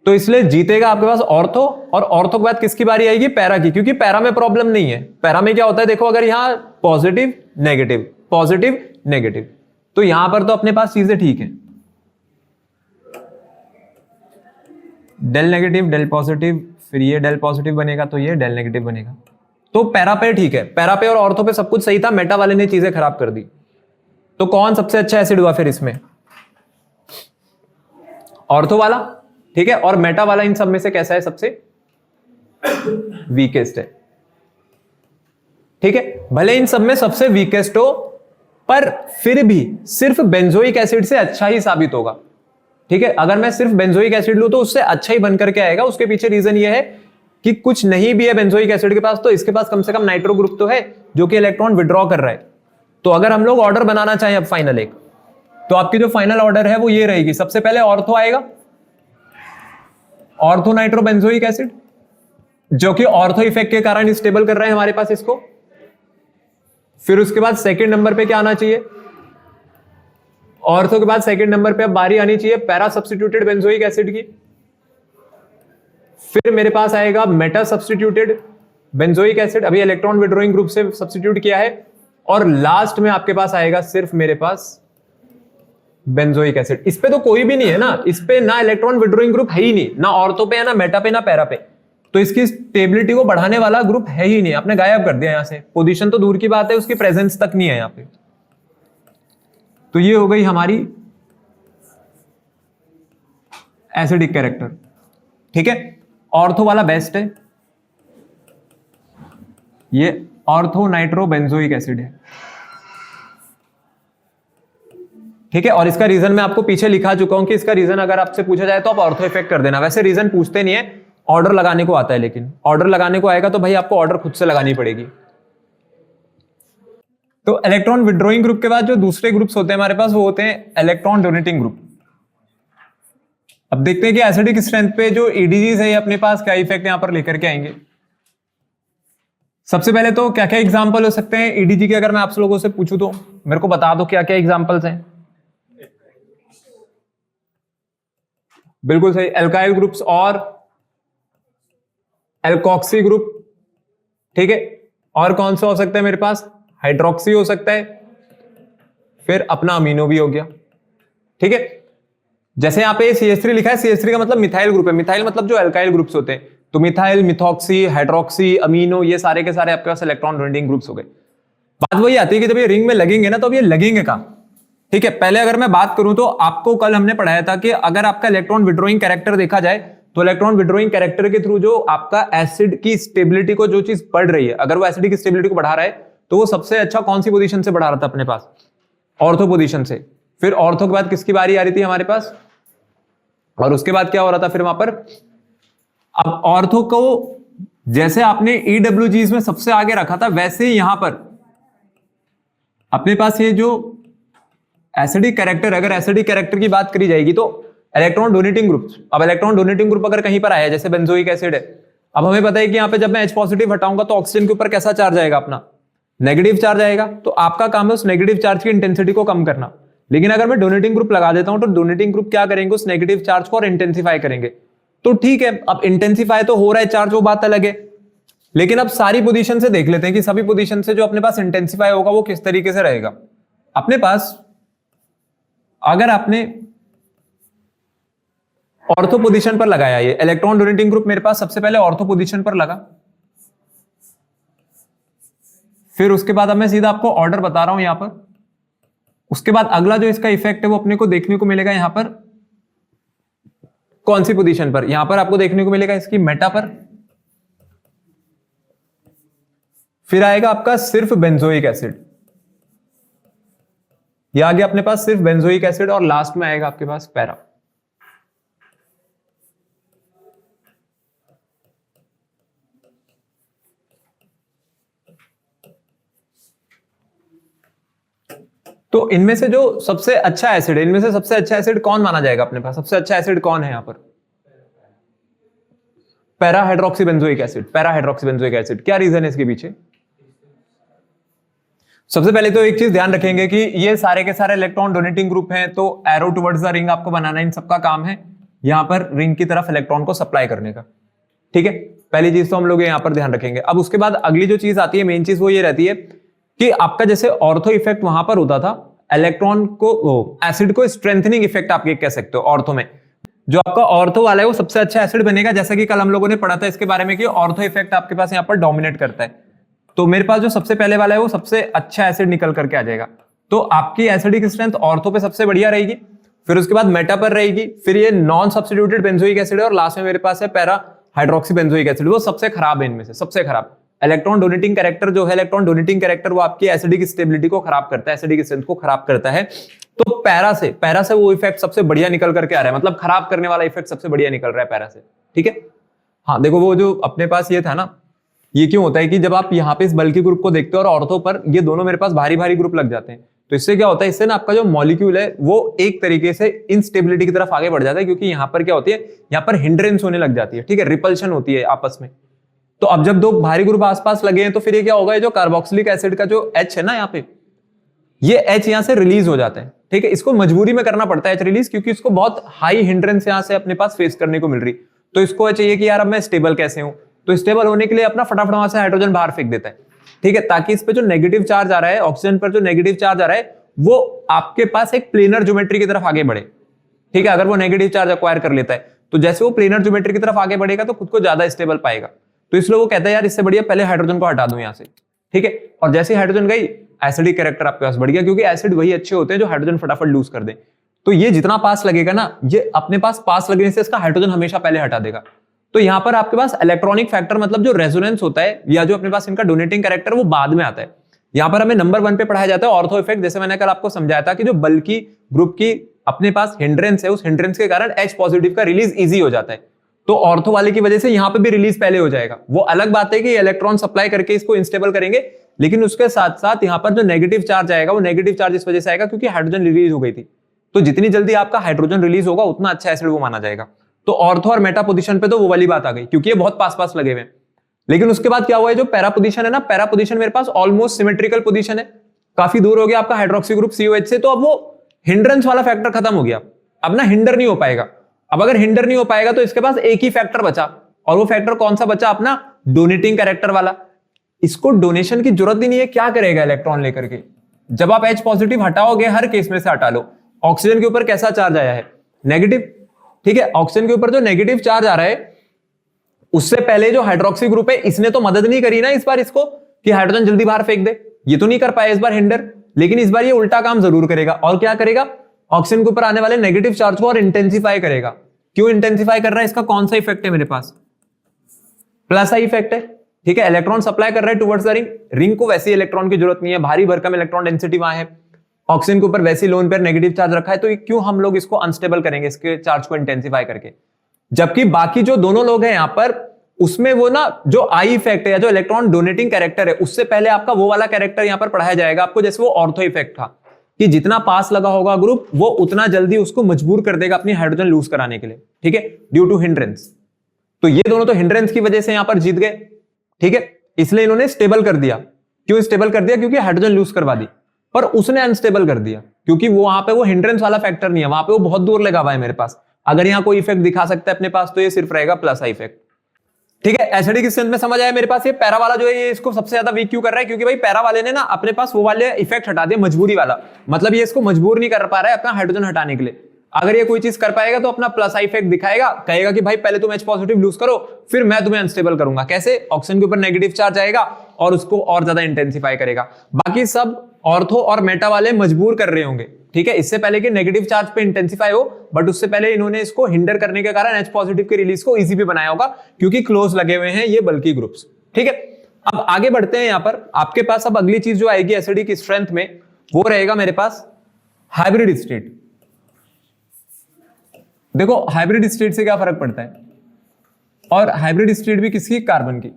तो इसलिए जीतेगा आपके पास ऑर्थो, और ऑर्थो के बाद किसकी बारी आएगी, पैरा की, क्योंकि पैरा में प्रॉब्लम नहीं है। पैरा में क्या होता है, देखो अगर यहां पॉजिटिव नेगेटिव, तो यहां पर तो अपने पास चीजें ठीक है, डेल नेगेटिव डेल पॉजिटिव, फिर ये डेल पॉजिटिव बनेगा, तो ये डेल नेगेटिव बनेगा। तो पैरा पे ठीक है, पैरा पे और ऑर्थो पे सब कुछ सही था, मेटा वाले ने चीजें खराब कर दी। तो कौन सबसे अच्छा एसिड हुआ फिर इसमें, ऑर्थो वाला। ठीक है, और मेटा वाला इन सब में से कैसा है, सबसे वीकेस्ट है। ठीक है, भले इन सब में सबसे वीकेस्ट हो, पर फिर भी सिर्फ बेंजोइक एसिड से अच्छा ही साबित होगा। ठीक है, अगर मैं सिर्फ बेंजोइक एसिड लूं तो उससे अच्छा ही बनकर के आएगा। उसके पीछे रीजन ये है कि कुछ नहीं भी है बेंजोइक एसिड के पास, तो इसके पास कम से कम नाइट्रो ग्रुप तो है जो कि इलेक्ट्रॉन विड्रॉ कर रहा है। तो अगर हम लोग ऑर्डर बनाना चाहें अब फाइनल एक, तो आपकी जो फाइनल ऑर्डर है वो ये रहेगी, सबसे पहले ऑर्थो आएगा, ऑर्थो नाइट्रो बेंजोइक एसिड, जो कि ऑर्थो इफेक्ट के कारण स्टेबल कर रहे हैं हमारे पास इसको। फिर उसके बाद सेकंड नंबर पे क्या आना चाहिए, ऑर्थो के बाद सेकंड नंबर पे अब बारी आनी चाहिए पैरा सब्स्टिट्यूटेड बेंजोइक एसिड की। फिर मेरे पास आएगा मेटा सब्स्टिट्यूटेड बेंजोइक एसिड, अभी इलेक्ट्रॉन विड्रॉइंग ग्रुप से सब्स्टिट्यूट किया है। और लास्ट में आपके पास आएगा सिर्फ मेरे पास बेंजोइक एसिड। इस पे तो कोई भी नहीं है ना, इस पे ना इलेक्ट्रॉन विड्रॉइंग ग्रुप है ही नहीं, ना ऑर्थो पे है, ना मेटा पे, ना पैरा पे। तो इसकी स्टेबिलिटी को बढ़ाने वाला ग्रुप है ही नहीं, आपने गायब कर दिया यहां से। पोजीशन तो दूर की बात है, उसकी प्रेजेंस तक नहीं है यहां पे। तो ये हो गई हमारी एसिडिक कैरेक्टर। ठीक है, ऑर्थो वाला बेस्ट है, ये ऑर्थो नाइट्रो बेंजोइक एसिड है। ठीक है, और इसका रीजन मैं आपको पीछे लिखा चुका हूं कि इसका रीजन अगर आपसे पूछा जाए तो आप ऑर्थो इफेक्ट कर देना। वैसे रीजन पूछते नहीं है, ऑर्डर लगाने को आता है, लेकिन ऑर्डर लगाने को आएगा तो भाई आपको ऑर्डर खुद से लगानी पड़ेगी। तो इलेक्ट्रॉन विड्रॉइंग ग्रुप के बाद जो दूसरे ग्रुप्स होते हैं हमारे पास, वो होते हैं इलेक्ट्रॉन डोनेटिंग ग्रुप। अब देखते हैं कि एसिडिक स्ट्रेंथ पे जो ईडीजीज है अपने पास क्या इफेक्ट यहां पर लेकर के आएंगे। सबसे पहले तो क्या क्या एग्जांपल हो सकते हैं ईडीजी के, अगर मैं आप लोगों से पूछूं तो मेरे को बता दो क्या क्या एग्जांपल्स हैं। बिल्कुल सही, एल्काइल ग्रुप्स और एल्कोक्सी ग्रुप। ठीक है, और कौन सा हो सकता है मेरे पास, हाइड्रोक्सी हो सकता है, फिर अपना अमीनो भी हो गया। ठीक है, जैसे यहां पे CH3 लिखा है, CH3 का मतलब मिथाइल ग्रुप है। मिथाइल मतलब जो एल्काइल ग्रुप्स होते हैं, तो मिथाइल, मिथॉक्सी, हाइड्रोक्सी, अमीनो, ये सारे के सारे आपके पास इलेक्ट्रॉन डोनेटिंग ग्रुप्स हो गए। बात वही आती है कि जब ये रिंग में लगेंगे ना, तो अब ये लगेंगे कहां। ठीक है, पहले अगर मैं बात करूं तो आपको कल हमने पढ़ाया था कि अगर आपका इलेक्ट्रॉन विड्रॉइंग कैरेक्टर देखा जाए, तो इलेक्ट्रॉन विड्रॉइंग कैरेक्टर के थ्रू जो आपका एसिड की स्टेबिलिटी को जो चीज बढ़ रही है, अगर वो एसिड की स्टेबिलिटी को बढ़ा रहा है, तो वो सबसे अच्छा कौन सी पोजीशन से बढ़ा रहा था अपने पास, ऑर्थो पोजीशन से। फिर ऑर्थो के बाद किसकी बारी आ रही थी हमारे पास, और उसके बाद क्या हो रहा था फिर वहां पर, अब ऑर्थो को जैसे आपने EWGs में सबसे आगे रखा था, वैसे ही यहां पर अपने पास ये जो एसिडिक कैरेक्टर, अगर एसिडिक कैरेक्टर की बात करी जाएगी तो इलेक्ट्रॉन डोनेटिंग ग्रुप, अब इलेक्ट्रॉन डोनेटिंग ग्रुप अगर कहीं पर आया, जैसे बेंजोइक एसिड है, अब हमें पता है कि यहां पे जब मैं H पॉजिटिव हटाऊंगा तो ऑक्सीजन के ऊपर कैसा चार्ज आएगा, अपना नेगेटिव चार्ज आएगा। तो आपका काम है उस नेगेटिव चार्ज की इंटेंसिटी को कम करना। लेकिन अगर मैं डोनेटिंग ग्रुप लगा देता हूं तो डोनेटिंग ग्रुप क्या करेंगे, उस नेगेटिव चार्ज को और इंटेंसिफाई करेंगे। तो ठीक है, अब इंटेंसिफाई तो हो रहा है चार्ज, वो बात अलग है, लेकिन अब सारी पोजीशन से देख लेते हैं कि सभी पोजीशन से जो अपने पास इंटेंसिफाई होगा वो किस तरीके से रहेगा। अपने पास अगर आपने ऑर्थो पोजीशन पर लगाया, ये इलेक्ट्रॉन डोनेटिंग ग्रुप मेरे पास सबसे पहले ऑर्थो पोजीशन पर लगा, फिर उसके बाद अब मैं सीधा आपको ऑर्डर बता रहा हूं यहां पर। उसके बाद अगला जो इसका इफेक्ट है वो अपने को देखने को मिलेगा यहां पर कौन सी पोजीशन पर, यहां पर आपको देखने को मिलेगा इसकी मेटा पर, फिर आएगा आपका सिर्फ बेंजोइक एसिड, यह आ गया अपने पास सिर्फ बेंजोइक एसिड, और लास्ट में आएगा आपके पास पैरा। तो इनमें से जो सबसे अच्छा एसिड है, इनमें से सबसे अच्छा एसिड कौन माना जाएगा अपने पास, सबसे अच्छा एसिड कौन है यहां पर, para hydroxy benzoic acid. Para hydroxy benzoic acid, क्या रीजन है इसके पीछे। सबसे पहले तो एक चीज ध्यान रखेंगे कि ये सारे के सारे इलेक्ट्रॉन डोनेटिंग ग्रुप हैं, तो एरो टुवर्ड्स द रिंग आपको बनाना, इन सबका काम है यहां पर रिंग की तरफ इलेक्ट्रॉन को सप्लाई करने का। ठीक है, पहली चीज तो हम लोग यहां पर ध्यान रखेंगे। अब उसके बाद अगली जो चीज आती है, मेन चीज वो ये रहती है कि आपका जैसे ऑर्थो इफेक्ट वहां पर होता था, इलेक्ट्रॉन को, एसिड को स्ट्रेंथनिंग इफेक्ट आप ये कह सकते हो ऑर्थो में। जो आपका ऑर्थो वाला है वो सबसे अच्छा एसिड बनेगा, जैसा कि कल हम लोगों ने पढ़ा था इसके बारे में कि ऑर्थो इफेक्ट आपके पास यहाँ पर डोमिनेट करता है। तो मेरे पास जो सबसे पहले वाला है वो सबसे अच्छा एसिड निकल करके आ जाएगा। तो आपकी एसिडिक स्ट्रेंथ ऑर्थो पे सबसे बढ़िया रहेगी, फिर उसके बाद मेटा पर रहेगी, फिर ये नॉन सब्स्टिट्यूटेड बेंजोइक एसिड है, और लास्ट में मेरे पास है पैरा हाइड्रोक्सी बेंजोइक एसिड, वो सबसे खराब है इनमें से, सबसे खराब। इलेक्ट्रॉन डोनेटिंग कैरेक्टर जो है, इलेक्ट्रॉन डोनेटिंग कैरेक्टर वो आपकी एसिडिक स्टेबिलिटी को खराब करता है, एसिडिक स्ट्रेंथ को खराब करता है। तो पैरा से वो इफेक्ट सबसे बढ़िया निकल करके आ रहा है, मतलब खराब करने वाला इफेक्ट सबसे बढ़िया निकल रहा है पैरा से। ठीक है, हाँ देखो वो जो अपने पास ये था ना, ये क्यों होता है कि जब आप यहाँ पे इस बल्की ग्रुप को देखते हो और ऑर्थो पर ये दोनों मेरे पास भारी भारी ग्रुप लग जाते हैं, तो इससे क्या होता है, इससे ना आपका जो मॉलिक्यूल है वो एक तरीके से इनस्टेबिलिटी की तरफ आगे बढ़ जाता है, क्योंकि यहाँ पर क्या होती है, यहाँ पर हिंड्रेंस होने लग जाती है। ठीक है, रिपल्शन होती है आपस में। तो अब जब दो भारी ग्रुप आसपास लगे हैं तो फिर ये क्या होगा, ये जो कार्बोक्सिलिक एसिड का जो H है ना यहाँ पे, ये H यहाँ से रिलीज हो जाता है। ठीक है, इसको मजबूरी में करना पड़ता है H रिलीज, क्योंकि इसको बहुत हाई हिंड्रेंस यहाँ से अपने पास फेस करने को मिल रही। तो इसको चाहिए कि यार अब मैं स्टेबल कैसे हूं, तो स्टेबल होने के लिए अपना फटाफट वहां से हाइड्रोजन बाहर फेंक देता है। ठीक है, ताकि इस पे जो नेगेटिव चार्ज आ रहा है, ऑक्सीजन पर जो नेगेटिव चार्ज आ रहा है, वो आपके पास एक प्लेनर ज्योमेट्री की तरफ आगे बढ़े। ठीक है, अगर वो नेगेटिव चार्ज एक्वायर कर लेता है तो जैसे वो प्लेनर ज्योमेट्री की तरफ आगे बढ़ेगा तो खुद को ज्यादा स्टेबल पाएगा। तो इसलिए वो कहता है यार इससे बढ़िया पहले हाइड्रोजन को हटा दूं यहां से। ठीक है, और जैसे हाइड्रोजन गई, एसिडिक कैरेक्टर आपके पास बढ़ गया, क्योंकि एसिड वही अच्छे होते हैं जो हाइड्रोजन फटाफट लूज कर दे। तो ये जितना पास लगेगा ना, ये अपने पास लगने से इसका हाइड्रोजन हमेशा पहले हटा देगा। तो यहां पर आपके पास इलेक्ट्रॉनिक फैक्टर मतलब जो रेजोनेंस होता है, या जो अपने पास इनका डोनेटिंग कैरेक्टर, वो बाद में आता है। यहां पर हमें नंबर 1 पे पढ़ाया जाता है ऑर्थो इफेक्ट। जैसे मैंने कल आपको समझाया था कि जो बल्कि ग्रुप की अपने पास हिंड्रेंस है, उस हिंड्रेंस के कारण H पॉजिटिव का रिलीज इजी हो जाता है। तो ऑर्थो वाले की वजह से यहां पे भी रिलीज पहले हो जाएगा। वो अलग बात है कि इलेक्ट्रॉन सप्लाई करके इसको इंस्टेबल करेंगे, लेकिन उसके साथ साथ यहां पर जो नेगेटिव चार्ज आएगा वो नेगेटिव चार्ज इस वजह से आएगा क्योंकि हाइड्रोजन रिलीज हो गई थी। तो जितनी जल्दी आपका हाइड्रोजन रिलीज होगा उतना अच्छा एसिड वो माना जाएगा। तो ऑर्थो और मेटा पोजीशन पे तो वो वाली बात आ गई क्योंकि ये बहुत पास पास लगे हुए हैं। लेकिन उसके बाद क्या हुआ है, जो पैरा पोजीशन है ना, पैरा पोजीशन मेरे पास ऑलमोस्ट सिमेट्रिकल पोजीशन है, काफी दूर हो गया आपका हाइड्रोक्सी ग्रुप COH से। तो अब वो हिंड्रेंस वाला फैक्टर खत्म हो गया, अब ना हिंडर नहीं हो पाएगा। अब अगर हिंडर नहीं हो पाएगा तो इसके पास एक ही फैक्टर बचा, और वो फैक्टर कौन सा बचा, अपना डोनेटिंग कैरेक्टर वाला। इसको डोनेशन की जरूरत भी नहीं है, क्या करेगा इलेक्ट्रॉन लेकर के। जब आप H पॉजिटिव हटाओगे, हर केस में से हटा लो, ऑक्सीजन के ऊपर कैसा चार्ज आया है, नेगेटिव, ठीक है। ऑक्सीजन के ऊपर जो नेगेटिव चार्ज आ रहा है, उससे पहले जो हाइड्रोक्सी ग्रुप है इसने तो मदद नहीं करी ना इस बार इसको कि हाइड्रोजन जल्दी बाहर फेंक दे, ये तो नहीं कर पाया इस बार हिंडर। लेकिन इस बार ये उल्टा काम जरूर करेगा, और क्या करेगा, ऑक्सीजन के ऊपर आने वाले नेगेटिव चार्ज को और इंटेंसिफाई करेगा। क्यों इंटेंसिफाई कर रहा है, इसका कौन सा इफेक्ट है मेरे पास, प्लस आई इफेक्ट है, ठीक है। इलेक्ट्रॉन सप्लाई कर रहा है टुवर्ड्स द रिंग, रिंग को वैसी इलेक्ट्रॉन की जरूरत नहीं है, भारी भरकम इलेक्ट्रॉन डेंसिटी वहां है, ऑक्सीजन के ऊपर वैसी लोन पेयर नेगेटिव चार्ज रखा है, तो क्यों हम लोग इसको अनस्टेबल करेंगे इसके चार्ज को इंटेंसिफाई करके। जबकि बाकी जो दोनों लोग हैं यहां पर, उसमें वो ना जो आई इफेक्ट है या जो इलेक्ट्रॉन डोनेटिंग कैरेक्टर है, उससे पहले आपका वो वाला कैरेक्टर यहां पर पढ़ाया जाएगा आपको, जैसे वो ऑर्थो इफेक्ट था कि जितना पास लगा होगा ग्रुप वो उतना जल्दी उसको मजबूर कर देगा अपनी हाइड्रोजन लूज कराने के लिए, ठीक है, ड्यू टू हिंड्रेंस। तो ये दोनों तो हिंड्रेंस की वजह से यहां पर जीत गए, ठीक है, इसलिए इन्होंने स्टेबल कर दिया। क्यों स्टेबल कर दिया, क्योंकि हाइड्रोजन लूज करवा दी। पर उसने अनस्टेबल कर दिया क्योंकि वो वहां पे वो हिंड्रेंस वाला फैक्टर नहीं है, वहां पे वो बहुत दूर लगा हुआ है मेरे पास। अगर यहां कोई इफेक्ट दिखा सकता है अपने पास तो ये सिर्फ रहेगा प्लस आई इफेक्ट, ठीक है। एसिडिक स्ट्रेंथ में समझ आया मेरे पास। ये पैरा वाला जो है ये इसको सबसे ज्यादा वीक क्यों कर रहा है, क्योंकि भाई पैरा वाले ने ना अपने पास वो वाले इफेक्ट हटा दिया, मजबूरी वाला, मतलब ये इसको मजबूर नहीं कर पा रहा है अपना हाइड्रोजन हटाने के लिए। अगर ये कोई चीज कर पाएगा तो अपना प्लस आई इफेक्ट दिखाएगा, कहेगा कि भाई पहले तुम H पॉजिटिव लूज करो, फिर मैं तुम्हें अनस्टेबल करूंगा। कैसे, ऑक्सीजन के ऊपर नेगेटिव चार्ज आएगा और उसको और ज्यादा इंटेंसिफाई करेगा। बाकी सब ऑर्थो और मेटा वाले मजबूर कर रहे होंगे, ठीक है, इससे पहले कि नेगेटिव चार्ज पे इंटेंसिफाई हो, बट उससे पहले इन्होंने इसको हिंडर करने के कारण H पॉजिटिव के रिलीज को इजी भी बनाया होगा क्योंकि क्लोज लगे हुए हैं ये बल्कि ग्रुप्स, ठीक है। अब आगे बढ़ते हैं, यहां पर आपके पास अब अगली चीज जो आएगी एसिडिक स्ट्रेंथ में, वो रहेगा मेरे पास हाइब्रिड स्टेट। देखो हाइब्रिड स्टेट से क्या फर्क पड़ता है, और हाइब्रिड स्टेट भी किसकी, कार्बन की।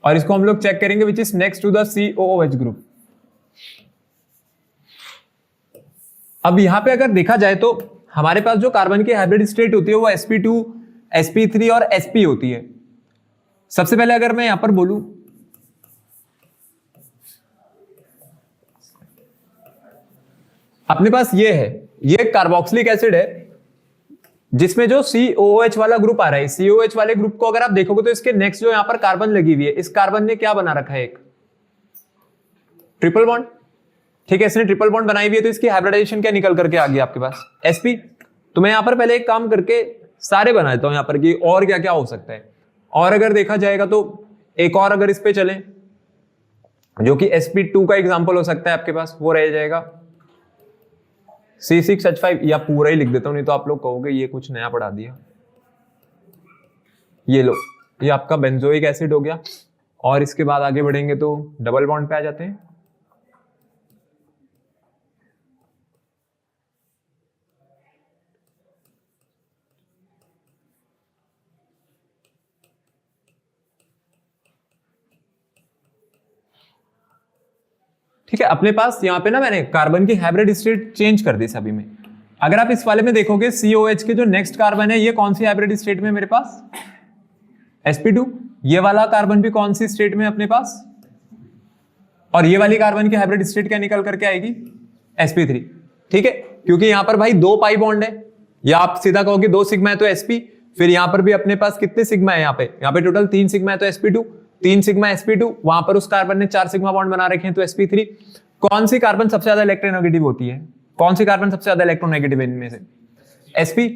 और इसको हम लोग चेक करेंगे which is next to the COOH group. अब यहां पे अगर देखा जाए तो हमारे पास जो कार्बन की हाइब्रिड स्टेट होती है वो sp2, sp3 और sp होती है। सबसे पहले अगर मैं यहां पर बोलूं, अपने पास ये है, ये कार्बोक्सिलिक एसिड है जिसमें जो COOH वाला ग्रुप आ रहा है। COOH वाले ग्रुप को अगर आप देखोगे तो इसके नेक्स्ट जो यहां पर कार्बन लगी हुई है, इस कार्बन ने क्या बना रखा है, एक ट्रिपल बॉन्ड, ठीक है, इसने ट्रिपल बॉन्ड बनाई हुई है। तो इसकी हाइब्रिडाइजेशन क्या निकल करके आ गई आपके पास, sp। तो मैं यहां पर पहले एक काम करके सारे बना देता हूं यहां पर कि और क्या क्या हो सकता है। और अगर देखा जाएगा तो एक और अगर इस पे चले जो कि sp2 का एग्जाम्पल हो सकता है आपके पास, वो रह जाएगा C6H5, या पूरा ही लिख देता हूं नहीं तो आप लोग कहोगे ये कुछ नया पढ़ा दिया। ये लो, ये आपका बेंजोइक एसिड हो गया। और इसके बाद आगे बढ़ेंगे तो डबल बॉन्ड पे आ जाते हैं। ठीक है, अपने पास यहां पे ना मैंने कार्बन की हाइब्रिड स्टेट चेंज कर दी सभी में। अगर आप इस वाले में देखोगे COH के जो नेक्स्ट कार्बन है ये कौन सी हाइब्रिड स्टेट में मेरे पास, sp2। ये वाला कार्बन भी कौन सी स्टेट में अपने पास, और ये वाली कार्बन की हाइब्रिड स्टेट क्या निकल करके आएगी, sp3, ठीक है। क्योंकि यहां पर भाई 2 पाई बॉन्ड है, या आप सीधा कहोगे 2 सिग्मा है तो sp, फिर यहां पर भी अपने पास कितने सिग्मा है, यहाँ पे टोटल 3 सिग्मा है तो sp2, 3 सिग्मा sp2, वहां पर उस कार्बन ने 4 सिग्मा बॉन्ड बना रखे हैं तो sp3। कौन सी कार्बन सबसे ज्यादा इलेक्ट्रोनेगेटिव होती है, कौन सी कार्बन सबसे ज्यादा इलेक्ट्रोनेगेटिव है इनमें से, sp।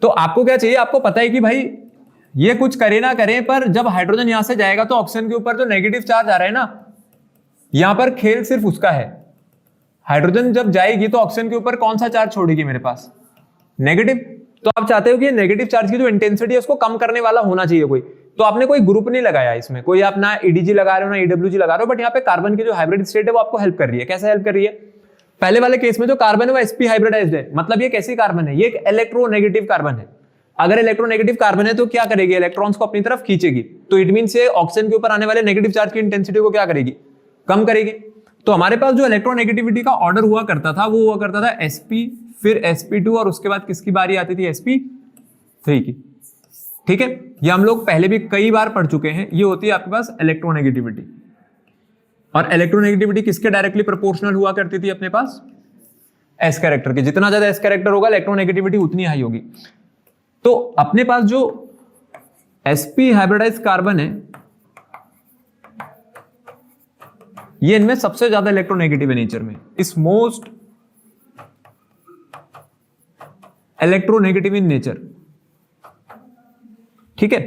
तो आपको क्या चाहिए, आपको पता है कि भाई ये कुछ करे ना करें, पर जब हाइड्रोजन यहां से जाएगा तो ऑक्सीजन के ऊपर जो नेगेटिव चार्ज आ रहा है ना, यहां पर खेल सिर्फ उसका है। हाइड्रोजन जब जाएगी तो ऑक्सीजन के ऊपर कौन सा चार्ज छोड़ेगी मेरे पास, नेगेटिव। तो आप चाहते हो कि नेगेटिव चार्ज की जो इंटेंसिटी है उसको कम करने वाला होना चाहिए कोई, तो आपने कोई ग्रुप नहीं लगाया इसमें, कोई आप ना ईडीजी लगा रहे हो ना ईडब्ल्यूजी लगा रहे हो, बट यहाँ पे कार्बन की जो हाइब्रिड स्टेट है वो आपको हेल्प कर रही है। कैसे हेल्प कर रही है? पहले वाले केस में जो कार्बन है वो sp हाइब्रिडाइज्ड है, मतलब ये कैसी कार्बन है, ये एक इलेक्ट्रोनेगेटिव कार्बन है। अगर इलेक्ट्रोनेगेटिव कार्बन है तो क्या करेगी, इलेक्ट्रॉन्स को अपनी तरफ खींचेगी, तो इट मींस ये ऑक्सीजन के ऊपर आने वाले नेगेटिव चार्ज की इंटेंसिटी को क्या करेगी, कम करेगी। तो हमारे पास जो इलेक्ट्रोनेगेटिविटी का ऑर्डर हुआ करता था वो हुआ करता था sp, फिर sp2 और उसके बाद किसकी बारी आती थी, sp3 की। ठीक है, ये हम लोग पहले भी कई बार पढ़ चुके हैं। ये होती है आपके पास इलेक्ट्रोनेगेटिविटी, और इलेक्ट्रोनेगेटिविटी किसके डायरेक्टली प्रोपोर्शनल हुआ करती थी अपने पास, एस कैरेक्टर के। जितना ज्यादा एस कैरेक्टर होगा इलेक्ट्रोनेगेटिविटी उतनी हाई होगी। तो अपने पास जो sp हाइब्रिडाइज कार्बन है ये इनमें सबसे ज्यादा इलेक्ट्रोनेगेटिव है नेचर में, इस मोस्ट इलेक्ट्रोनेगेटिव इन नेचर। ठीक है,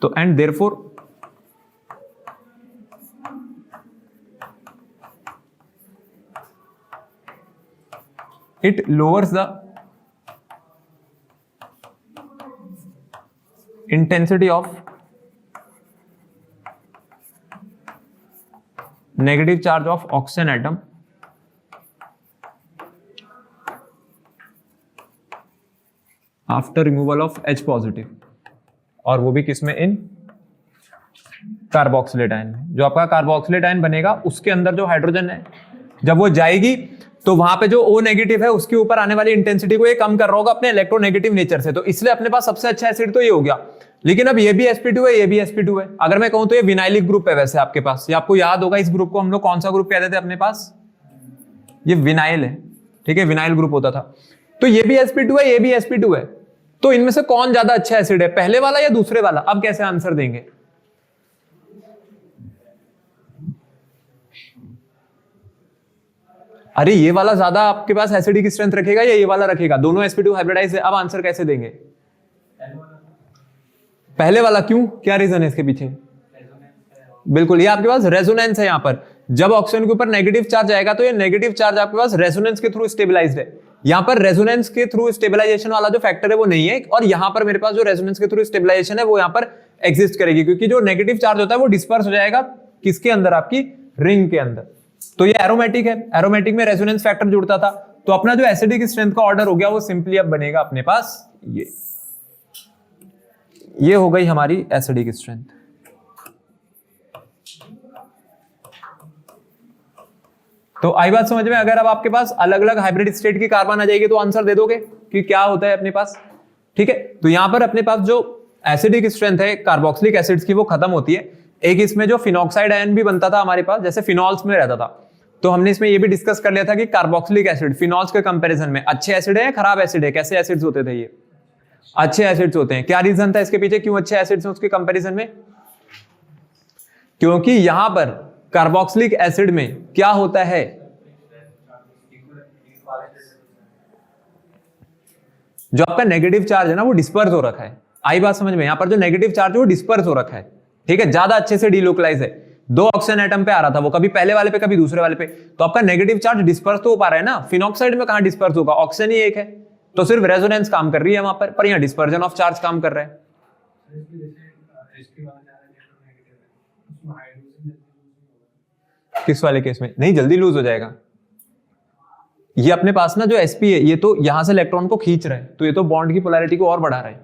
तो and therefore it lowers the intensity of negative charge of oxygen atom after removal of H positive, और वो भी किसमें, इन कार्बोक्सिलेट आयन में। जो आपका कार्बोक्सिलेट आयन बनेगा उसके अंदर जो हाइड्रोजन है जब वो जाएगी तो वहां पे जो O नेगेटिव है उसके ऊपर आने वाली इंटेंसिटी को ये कम कर रहा होगा अपने इलेक्ट्रोनेगेटिव नेचर से, तो इसलिए अपने पास सबसे अच्छा एसिड तो ये हो गया। लेकिन अब ये भी sp2 है, ये भी sp2 है। अगर मैं कहूं तो ये विनाइलिक ग्रुप है वैसे आपके पास, ये आपको याद होगा, इस ग्रुप को हम लोग कौन सा ग्रुप कहते थे अपने पास, ये विनाइल है। ठीक है, विनाइल ग्रुप होता था। तो ये भी sp2 है, ये भी sp2 है, तो इनमें से कौन ज्यादा अच्छा एसिड है, पहले वाला या दूसरे वाला? अब कैसे आंसर देंगे? अरे ये वाला ज्यादा आपके पास एसिडिक स्ट्रेंथ रखेगा या ये वाला रखेगा, दोनों sp2 हाइब्रिडाइज है। अब आंसर कैसे देंगे? पहले वाला। क्यों, क्या रीजन है इसके पीछे? बिल्कुल, ये आपके पास रेजोनेंस है। यहां पर जब ऑक्सीजन के ऊपर नेगेटिव चार्ज आएगा तो ये नेगेटिव चार्ज आपके पास रेजोनेंस के थ्रू स्टेबलाइज्ड है। यहां पर रेजोनेंस के थ्रू स्टेबलाइजेशन वाला जो फैक्टर है वो नहीं है, और यहां पर मेरे पास जो रेजोनेंस के थ्रू स्टेबलाइजेशन है वो यहां पर एग्जिस्ट करेगी, क्योंकि जो नेगेटिव चार्ज होता है वो डिस्पर्स हो जाएगा किसके अंदर, आपकी रिंग के अंदर। तो ये एरोमेटिक है, एरोमेटिक में रेजोनेंस फैक्टर जुड़ता था, तो अपना जो एसिडिक स्ट्रेंथ का ऑर्डर हो गया वो सिंपली अब बनेगा अपने पास ये हो गई हमारी एसिडिक स्ट्रेंथ। तो आई बात समझ में? अगर अब आपके पास अलग अलग हाइब्रिड स्टेट की कार्बन आ जाएगी तो आंसर दे दोगे कि क्या होता है अपने पास। ठीक है, तो यहां पर अपने पास जो एसिडिक स्ट्रेंथ है कार्बोक्सिलिक एसिड्स की वो खत्म होती है। एक इसमें जो फिनॉक्साइड आयन भी बनता था हमारे पास, जैसे फिनॉल्स में रहता था, तो हमने इसमें ये भी डिस्कस कर लिया था कि कार्बोक्सिलिक एसिड फिनॉल्स के कंपैरिजन में अच्छे एसिड है, खराब एसिड है, कैसे एसिड्स होते थे ये, अच्छे एसिड्स होते हैं। क्या रीजन था इसके पीछे, क्यों अच्छे एसिड्स हैं उसके कंपैरिजन में? क्योंकि यहां पर कार्बोक्सिलिक एसिड में क्या होता है, जो आपका नेगेटिव चार्ज है ना वो डिस्पर्स हो रखा है। आई बात समझ में? यहां पर जो नेगेटिव चार्ज है वो डिस्पर्स हो रखा है। ठीक है, ज्यादा अच्छे से डीलोकलाइज है। 2 ऑक्सीजन एटम पे आ रहा था वो, कभी पहले वाले पे कभी दूसरे वाले पे, तो आपका नेगेटिव चार्ज डिस्पर्स तो हो पा रहा है ना। फिनॉक्साइड में कहां डिस्पर्स होगा, ऑक्सीजन ही एक है, तो सिर्फ रेजोनेंस काम कर रही है वहां पर यहां डिस्पर्जन ऑफ चार्ज काम कर रहा है। किस वाले केस में? नहीं, जल्दी लूज हो जाएगा। ये अपने पास ना जो sp है ये तो यहां से इलेक्ट्रॉन को खींच रहा है, तो ये तो बॉन्ड की पोलैरिटी को और बढ़ा रहा है।